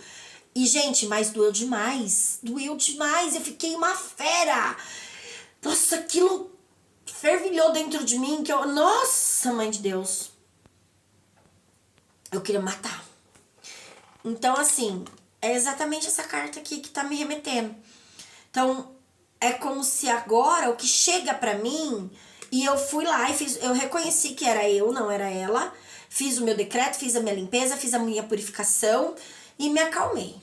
[SPEAKER 1] E, gente, mas doeu demais. Doeu demais. Eu fiquei uma fera. Nossa, aquilo fervilhou dentro de mim que eu... Nossa, mãe de Deus. Eu queria matar. Então, assim, é exatamente essa carta aqui que tá me remetendo. Então, é como se agora o que chega pra mim... E eu fui lá e eu reconheci que era eu, não era ela. Fiz o meu decreto, fiz a minha limpeza, fiz a minha purificação e me acalmei.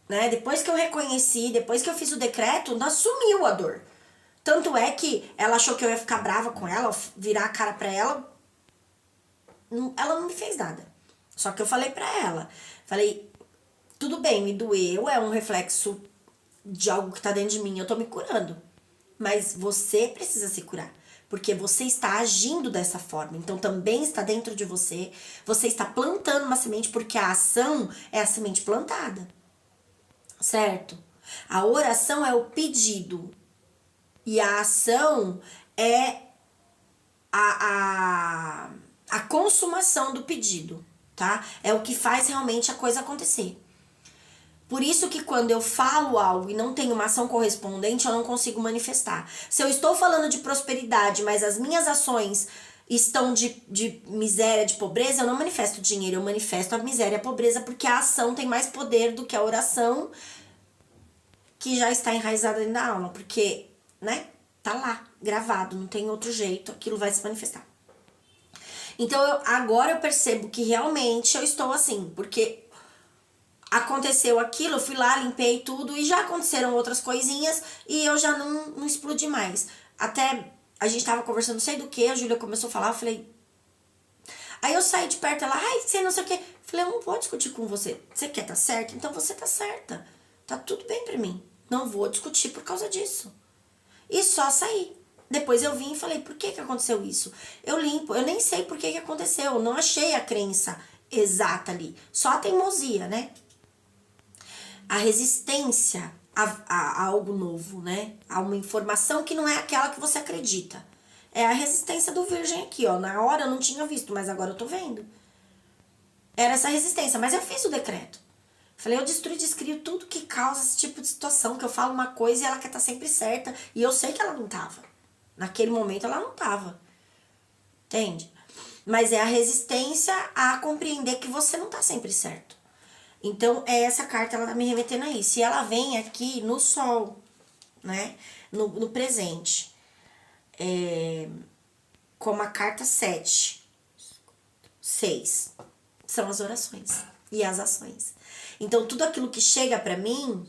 [SPEAKER 1] Né? Depois que eu reconheci, depois que eu fiz o decreto, sumiu a dor. Tanto é que ela achou que eu ia ficar brava com ela, virar a cara pra ela. Ela não me fez nada. Só que eu falei pra ela. Falei, tudo bem, me doeu, é um reflexo de algo que tá dentro de mim, eu tô me curando. Mas você precisa se curar. Porque você está agindo dessa forma. Então também está dentro de você. Você está plantando uma semente porque a ação é a semente plantada. Certo? A oração é o pedido. E a ação é a consumação do pedido. Tá? É o que faz realmente a coisa acontecer. Por isso que quando eu falo algo e não tenho uma ação correspondente, eu não consigo manifestar. Se eu estou falando de prosperidade, mas as minhas ações estão de miséria, de pobreza, eu não manifesto dinheiro, eu manifesto a miséria e a pobreza, porque a ação tem mais poder do que a oração que já está enraizada dentro da alma. Porque, né, tá lá, gravado, não tem outro jeito, aquilo vai se manifestar. Então, agora eu percebo que realmente eu estou assim, porque... aconteceu aquilo, eu fui lá, limpei tudo e já aconteceram outras coisinhas e eu já não explodi mais. Até a gente tava conversando, não sei do que, a Júlia começou a falar, eu falei... Aí eu saí de perto, ela, ai, você não sei o que. Falei, eu não vou discutir com você. Você quer tá certa? Então você tá certa. Tá tudo bem pra mim. Não vou discutir por causa disso. E só saí. Depois eu vim e falei, por que aconteceu isso? Eu limpo, eu nem sei por que aconteceu, eu não achei a crença exata ali. Só a teimosia, né? A resistência a algo novo, né? A uma informação que não é aquela que você acredita. É a resistência do virgem aqui, ó. Na hora eu não tinha visto, mas agora eu tô vendo. Era essa resistência, mas eu fiz o decreto. Falei, eu destruo e descrio tudo que causa esse tipo de situação, que eu falo uma coisa e ela quer estar sempre certa. E eu sei que ela não tava. Naquele momento ela não tava. Entende? Mas é a resistência a compreender que você não tá sempre certo. Então, essa carta, ela tá me remetendo a isso. E ela vem aqui no sol, né? No presente. Como a carta 7. 6. São as orações e as ações. Então, tudo aquilo que chega pra mim,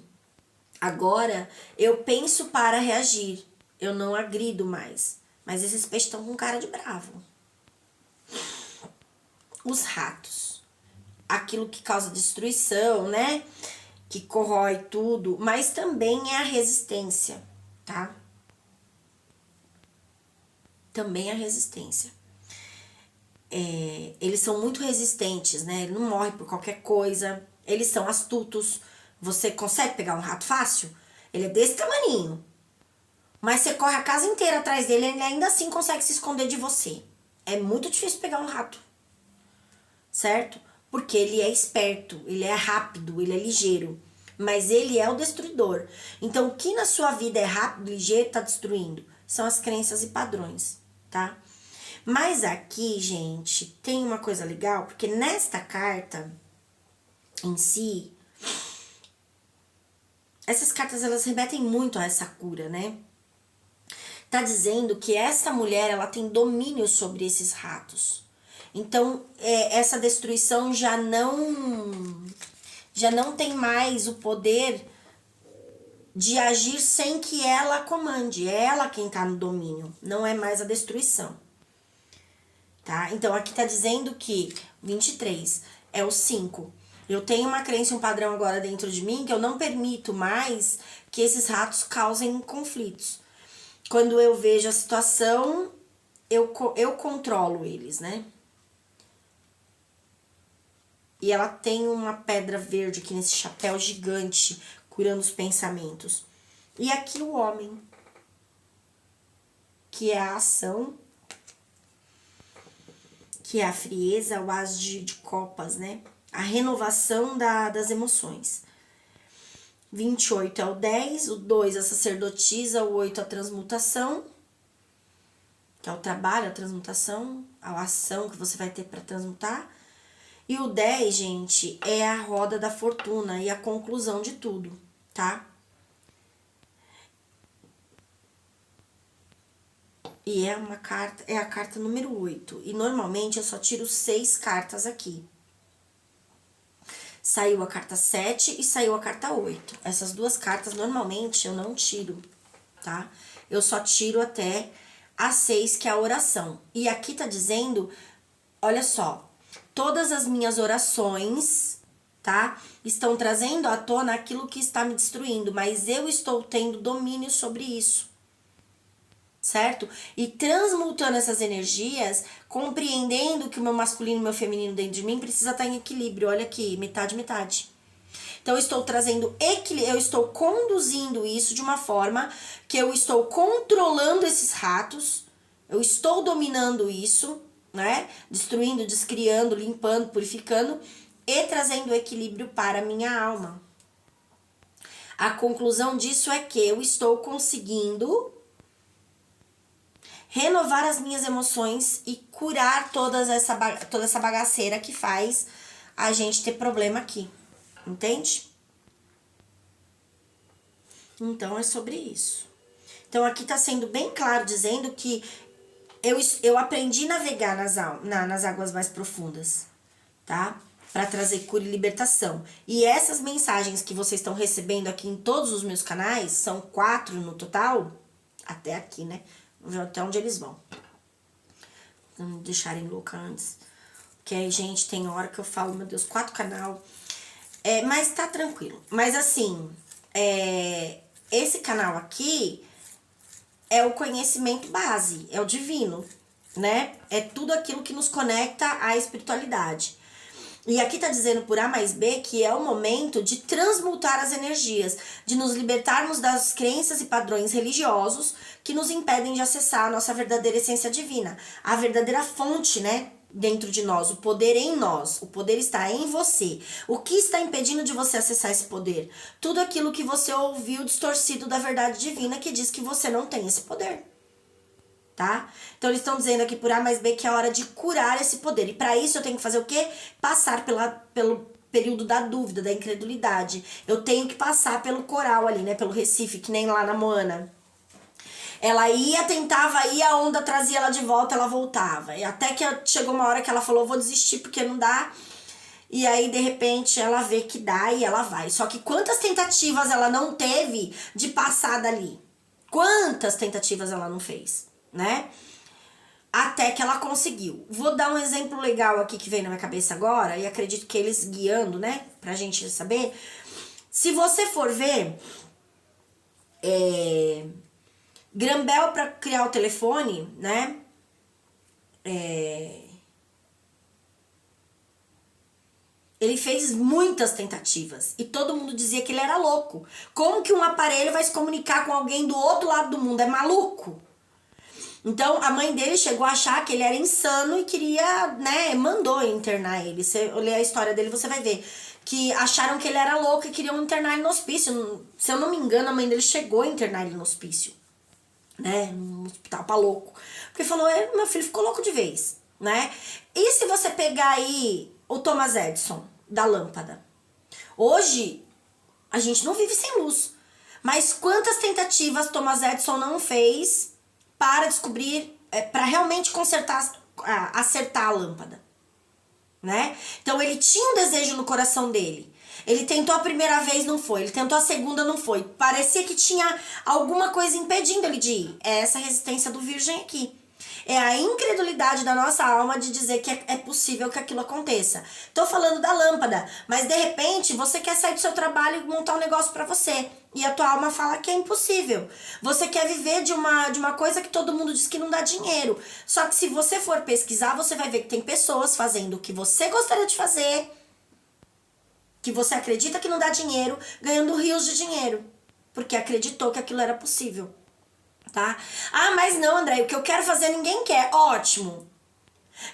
[SPEAKER 1] agora, eu penso para reagir. Eu não agrido mais. Mas esses peixes estão com cara de bravo. Os ratos. Aquilo que causa destruição, né? Que corrói tudo. Mas também é a resistência, tá? Também é a resistência. Eles são muito resistentes, né? Ele não morre por qualquer coisa. Eles são astutos. Você consegue pegar um rato fácil? Ele é desse tamaninho. Mas você corre a casa inteira atrás dele e ele ainda assim consegue se esconder de você. É muito difícil pegar um rato. Certo? Porque ele é esperto, ele é rápido, ele é ligeiro. Mas ele é o destruidor. Então, o que na sua vida é rápido, ligeiro, tá destruindo? São as crenças e padrões, tá? Mas aqui, gente, tem uma coisa legal, porque nesta carta em si, essas cartas elas remetem muito a essa cura, né? Tá dizendo que essa mulher, ela tem domínio sobre esses ratos. Então, essa destruição já não tem mais o poder de agir sem que ela comande. É ela quem tá no domínio, não é mais a destruição. Tá? Então, aqui tá dizendo que 23 é o 5. Eu tenho uma crença, um padrão agora dentro de mim que eu não permito mais que esses ratos causem conflitos. Quando eu vejo a situação, eu controlo eles, né? E ela tem uma pedra verde aqui nesse chapéu gigante, curando os pensamentos. E aqui o homem, que é a ação, que é a frieza, o as de copas, né? A renovação das emoções. 28 é o 10, o 2 a sacerdotisa, o 8 a transmutação, que é o trabalho, a transmutação, a ação que você vai ter para transmutar. E o 10, gente, é a roda da fortuna e a conclusão de tudo, tá? E é uma carta, é a carta número 8. E normalmente eu só tiro 6 cartas aqui. Saiu a carta 7 e saiu a carta 8. Essas duas cartas normalmente eu não tiro, tá? Eu só tiro até a 6, que é a oração. E aqui tá dizendo, olha só, todas as minhas orações, tá? Estão trazendo à tona aquilo que está me destruindo, mas eu estou tendo domínio sobre isso. Certo? E transmutando essas energias, compreendendo que o meu masculino e o meu feminino dentro de mim precisa estar em equilíbrio. Olha aqui, metade, metade. Então, eu estou trazendo equilíbrio, eu estou conduzindo isso de uma forma que eu estou controlando esses ratos, eu estou dominando isso, né? Destruindo, descriando, limpando, purificando e trazendo equilíbrio para a minha alma. A conclusão disso é que eu estou conseguindo renovar as minhas emoções e curar toda essa bagaceira que faz a gente ter problema aqui, entende? Então, é sobre isso. Então, aqui tá sendo bem claro, dizendo que eu aprendi a navegar nas águas mais profundas, tá? Para trazer cura e libertação. E essas mensagens que vocês estão recebendo aqui em todos os meus canais, são 4 no total, até aqui, né? Até onde eles vão. Não me deixarem louca antes. Porque aí, gente, tem hora que eu falo, meu Deus, 4 canal. Mas tá tranquilo. Mas assim, esse canal aqui é o conhecimento base, é o divino, né? É tudo aquilo que nos conecta à espiritualidade. E aqui tá dizendo por A mais B que é o momento de transmutar as energias, de nos libertarmos das crenças e padrões religiosos que nos impedem de acessar a nossa verdadeira essência divina, a verdadeira fonte, né, dentro de nós, o poder em nós, o poder está em você. O que está impedindo de você acessar esse poder? Tudo aquilo que você ouviu distorcido da verdade divina que diz que você não tem esse poder. Tá? Então eles estão dizendo aqui por A mais B que é hora de curar esse poder. E para isso eu tenho que fazer o quê? Passar pelo período da dúvida, da incredulidade. Eu tenho que passar pelo coral ali, né? Pelo Recife, que nem lá na Moana. Ela ia, tentava ir, a onda trazia ela de volta, ela voltava. E até que chegou uma hora que ela falou, vou desistir porque não dá. E aí, de repente, ela vê que dá e ela vai. Só que quantas tentativas ela não teve de passar dali? Quantas tentativas ela não fez? Né? Até que ela conseguiu. Vou dar um exemplo legal aqui que veio na minha cabeça agora, e acredito que eles guiando, né, pra gente saber. Se você for ver, Graham Bell pra criar o telefone, né, ele fez muitas tentativas e todo mundo dizia que ele era louco. Como que um aparelho vai se comunicar com alguém do outro lado do mundo? É maluco? Então, a mãe dele chegou a achar que ele era insano e queria, né, mandou internar ele. Se eu ler a história dele, você vai ver que acharam que ele era louco e queriam internar ele no hospício. Se eu não me engano, a mãe dele chegou a internar ele no hospício, né, no hospital pra louco. Porque falou, meu filho ficou louco de vez, né? E se você pegar aí o Thomas Edison, da lâmpada? Hoje, a gente não vive sem luz. Mas quantas tentativas Thomas Edison não fez para descobrir, para realmente acertar a lâmpada, né? Então ele tinha um desejo no coração dele. Ele tentou a primeira vez, não foi. Ele tentou a segunda, não foi. Parecia que tinha alguma coisa impedindo ele de ir. É essa resistência do virgem aqui. É a incredulidade da nossa alma de dizer que é possível que aquilo aconteça. Tô falando da lâmpada, mas de repente você quer sair do seu trabalho e montar um negócio pra você. E a tua alma fala que é impossível. Você quer viver de uma coisa que todo mundo diz que não dá dinheiro. Só que se você for pesquisar, você vai ver que tem pessoas fazendo o que você gostaria de fazer, que você acredita que não dá dinheiro, ganhando rios de dinheiro. Porque acreditou que aquilo era possível. Tá? Ah, mas não, André, o que eu quero fazer ninguém quer. Ótimo.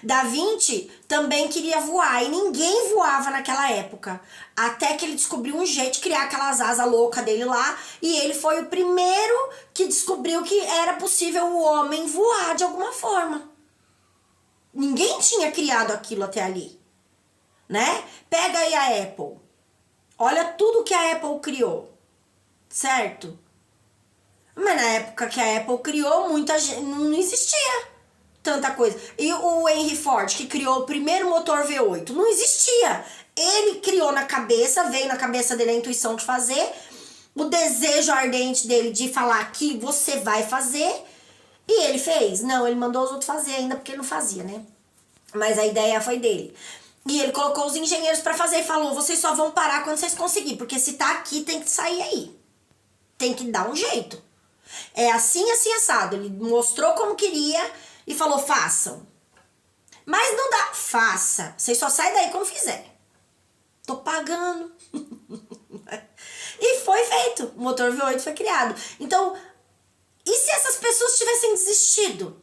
[SPEAKER 1] Da Vinci também queria voar e ninguém voava naquela época. Até que ele descobriu um jeito de criar aquelas asas loucas dele lá e ele foi o primeiro que descobriu que era possível o homem voar de alguma forma. Ninguém tinha criado aquilo até ali, né? Pega aí a Apple. Olha tudo que a Apple criou, certo? Mas na época que a Apple criou, muita gente, não existia tanta coisa. E o Henry Ford, que criou o primeiro motor V8, não existia. Ele criou na cabeça, veio na cabeça dele a intuição de fazer, o desejo ardente dele de falar que você vai fazer, e ele fez. Não, ele mandou os outros fazer ainda, porque ele não fazia, né? Mas a ideia foi dele. E ele colocou os engenheiros pra fazer e falou, vocês só vão parar quando vocês conseguirem, porque se tá aqui, tem que sair aí. Tem que dar um jeito. É assim, assim, assado. Ele mostrou como queria e falou, façam. Mas não dá, faça. Vocês só saem daí quando fizer. Tô pagando. E foi feito. O motor V8 foi criado. Então, e se essas pessoas tivessem desistido?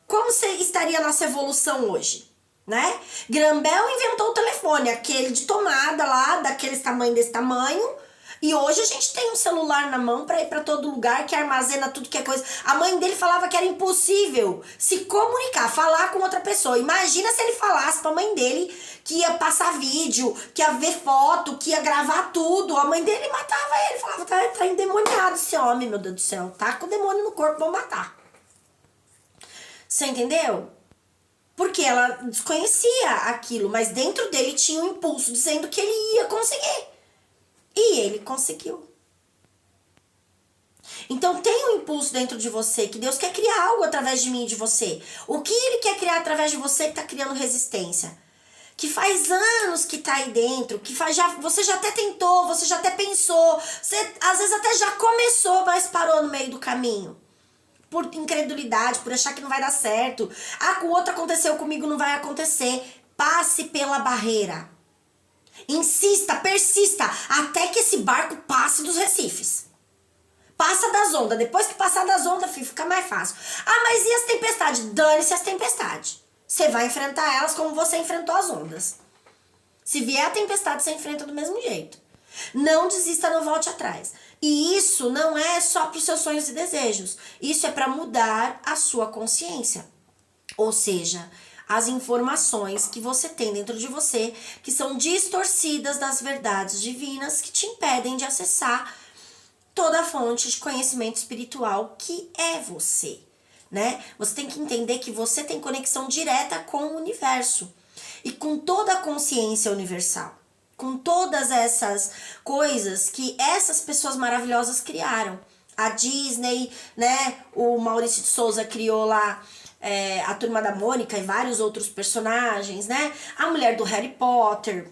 [SPEAKER 1] Como estaria a nossa evolução hoje? Né? Graham Bell inventou o telefone, aquele de tomada lá, daqueles tamanho desse tamanho. E hoje a gente tem um celular na mão pra ir pra todo lugar, que armazena tudo que é coisa. A mãe dele falava que era impossível se comunicar, falar com outra pessoa. Imagina se ele falasse pra mãe dele que ia passar vídeo, que ia ver foto, que ia gravar tudo. A mãe dele matava ele, falava, tá endemoniado esse homem, meu Deus do céu. Tá com o demônio no corpo, vão matar. Você entendeu? Porque ela desconhecia aquilo, mas dentro dele tinha um impulso dizendo que ele ia conseguir. E ele conseguiu. Então tem um impulso dentro de você, que Deus quer criar algo através de mim e de você. O que ele quer criar através de você que está criando resistência? Que faz anos que tá aí dentro, que você já até tentou, você já até pensou, você às vezes até já começou, mas parou no meio do caminho. Por incredulidade, por achar que não vai dar certo. Ah, com o outro aconteceu, comigo não vai acontecer. Passe pela barreira. Insista, persista, até que esse barco passe dos recifes. Passa das ondas. Depois que passar das ondas, filho, fica mais fácil. Ah, mas e as tempestades? Dane-se as tempestades. Você vai enfrentar elas como você enfrentou as ondas. Se vier a tempestade, você enfrenta do mesmo jeito. Não desista, não volte atrás. E isso não é só para os seus sonhos e desejos. Isso é para mudar a sua consciência. Ou seja, as informações que você tem dentro de você, que são distorcidas das verdades divinas, que te impedem de acessar toda a fonte de conhecimento espiritual que é você, né? Você tem que entender que você tem conexão direta com o universo e com toda a consciência universal, com todas essas coisas que essas pessoas maravilhosas criaram. A Disney, né? O Maurício de Souza criou lá a Turma da Mônica e vários outros personagens, né? A mulher do Harry Potter,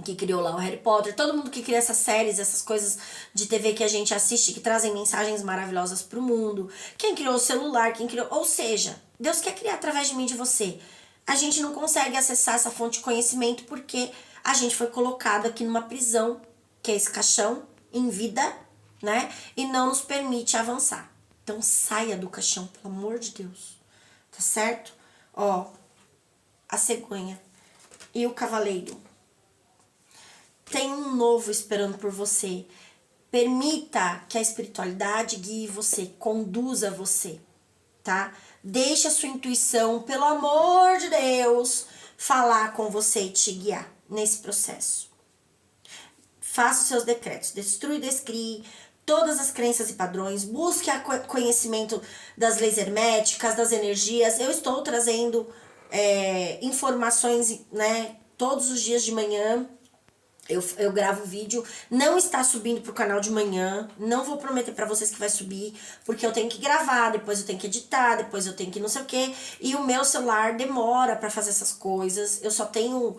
[SPEAKER 1] que criou lá o Harry Potter, todo mundo que cria essas séries, essas coisas de TV que a gente assiste, que trazem mensagens maravilhosas pro mundo. Quem criou o celular, quem criou... Ou seja, Deus quer criar através de mim e de você. A gente não consegue acessar essa fonte de conhecimento porque a gente foi colocado aqui numa prisão, que é esse caixão, em vida, né? E não nos permite avançar. Então saia do caixão, pelo amor de Deus. Tá certo? Ó, a cegonha e o cavaleiro. Tem um novo esperando por você. Permita que a espiritualidade guie você, conduza você, tá? Deixe a sua intuição, pelo amor de Deus, falar com você e te guiar nesse processo. Faça os seus decretos, destrui e descrie todas as crenças e padrões, busque conhecimento das leis herméticas, das energias. Eu estou trazendo informações, né, todos os dias de manhã. Eu gravo vídeo, não está subindo pro canal de manhã, não vou prometer pra vocês que vai subir, porque eu tenho que gravar, depois eu tenho que editar, depois eu tenho que não sei o que, e o meu celular demora pra fazer essas coisas. Eu só tenho,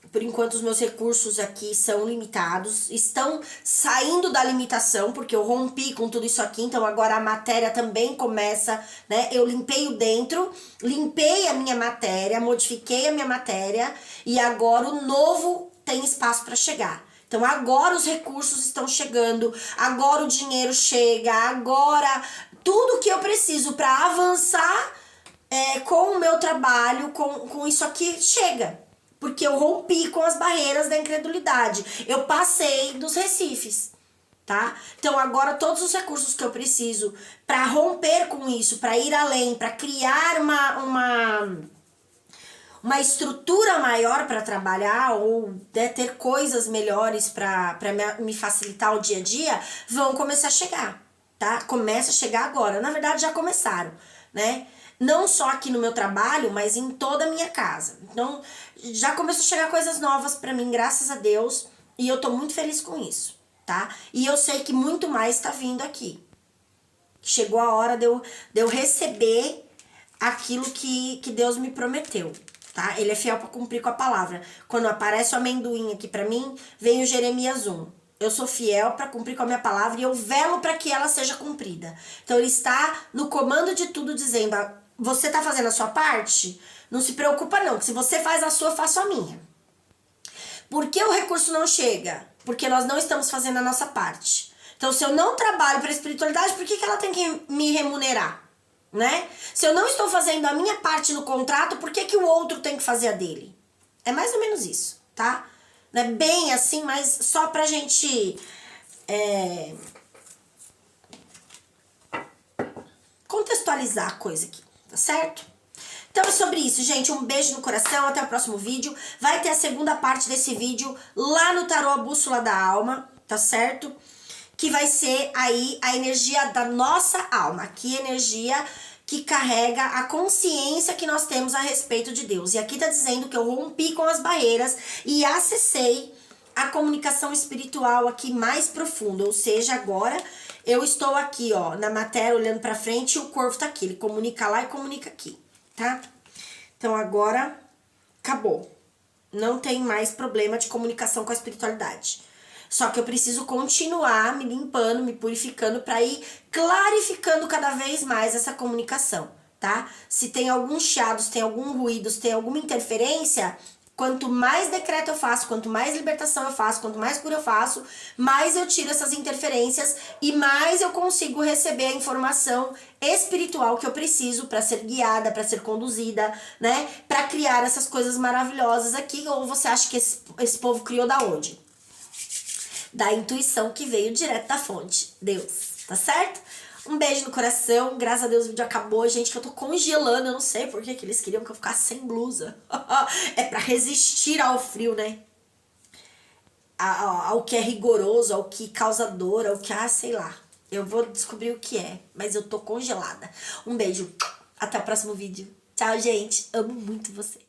[SPEAKER 1] por enquanto os meus recursos aqui são limitados, estão saindo da limitação, porque eu rompi com tudo isso aqui, então agora a matéria também começa, né? Eu limpei o dentro, limpei a minha matéria, modifiquei a minha matéria, e agora o novo tem espaço para chegar. Então agora os recursos estão chegando, agora o dinheiro chega, agora tudo que eu preciso para avançar com o meu trabalho, com isso aqui, chega. Porque eu rompi com as barreiras da incredulidade. Eu passei dos recifes, tá? Então agora todos os recursos que eu preciso para romper com isso, para ir além, para criar uma estrutura maior para trabalhar ou ter coisas melhores para me facilitar o dia a dia, vão começar a chegar, tá? Começa a chegar agora. Na verdade, já começaram, né? Não só aqui no meu trabalho, mas em toda a minha casa. Então, já começou a chegar coisas novas para mim, graças a Deus, e eu tô muito feliz com isso, tá? E eu sei que muito mais tá vindo aqui. Chegou a hora de eu receber aquilo que Deus me prometeu, tá? Ele é fiel para cumprir com a palavra. Quando aparece o amendoim aqui para mim, vem o Jeremias 1. Eu sou fiel para cumprir com a minha palavra e eu velo para que ela seja cumprida. Então ele está no comando de tudo, dizendo: você tá fazendo a sua parte? Não se preocupa não, que se você faz a sua, eu faço a minha. Por que o recurso não chega? Porque nós não estamos fazendo a nossa parte. Então se eu não trabalho para a espiritualidade, por que ela tem que me remunerar? Né? Se eu não estou fazendo a minha parte no contrato, por que o outro tem que fazer a dele? É mais ou menos isso, tá? Não é bem assim, mas só pra gente contextualizar a coisa aqui, tá certo? Então é sobre isso, gente. Um beijo no coração, até o próximo vídeo. Vai ter a segunda parte desse vídeo lá no Tarô Bússola da Alma, tá certo? Que vai ser aí a energia da nossa alma. Que energia que carrega a consciência que nós temos a respeito de Deus. E aqui tá dizendo que eu rompi com as barreiras e acessei a comunicação espiritual aqui mais profunda. Ou seja, agora eu estou aqui, ó, na matéria, olhando pra frente, e o corvo tá aqui. Ele comunica lá e comunica aqui, tá? Então agora acabou. Não tem mais problema de comunicação com a espiritualidade. Só que eu preciso continuar me limpando, me purificando para ir clarificando cada vez mais essa comunicação, tá? Se tem algum chiado, se tem algum ruído, se tem alguma interferência, Quanto mais decreto eu faço, quanto mais libertação eu faço, quanto mais cura eu faço, mais eu tiro essas interferências e mais eu consigo receber a informação espiritual que eu preciso para ser guiada, para ser conduzida, né? Para criar essas coisas maravilhosas aqui. Ou você acha que esse povo criou da onde? Da intuição que veio direto da fonte, Deus, tá certo? Um beijo no coração, graças a Deus o vídeo acabou, gente, que eu tô congelando, eu não sei por que eles queriam que eu ficasse sem blusa. É pra resistir ao frio, né? Ao que é rigoroso, ao que causa dor, ao que, sei lá. Eu vou descobrir o que é, mas eu tô congelada. Um beijo, até o próximo vídeo. Tchau, gente, amo muito você.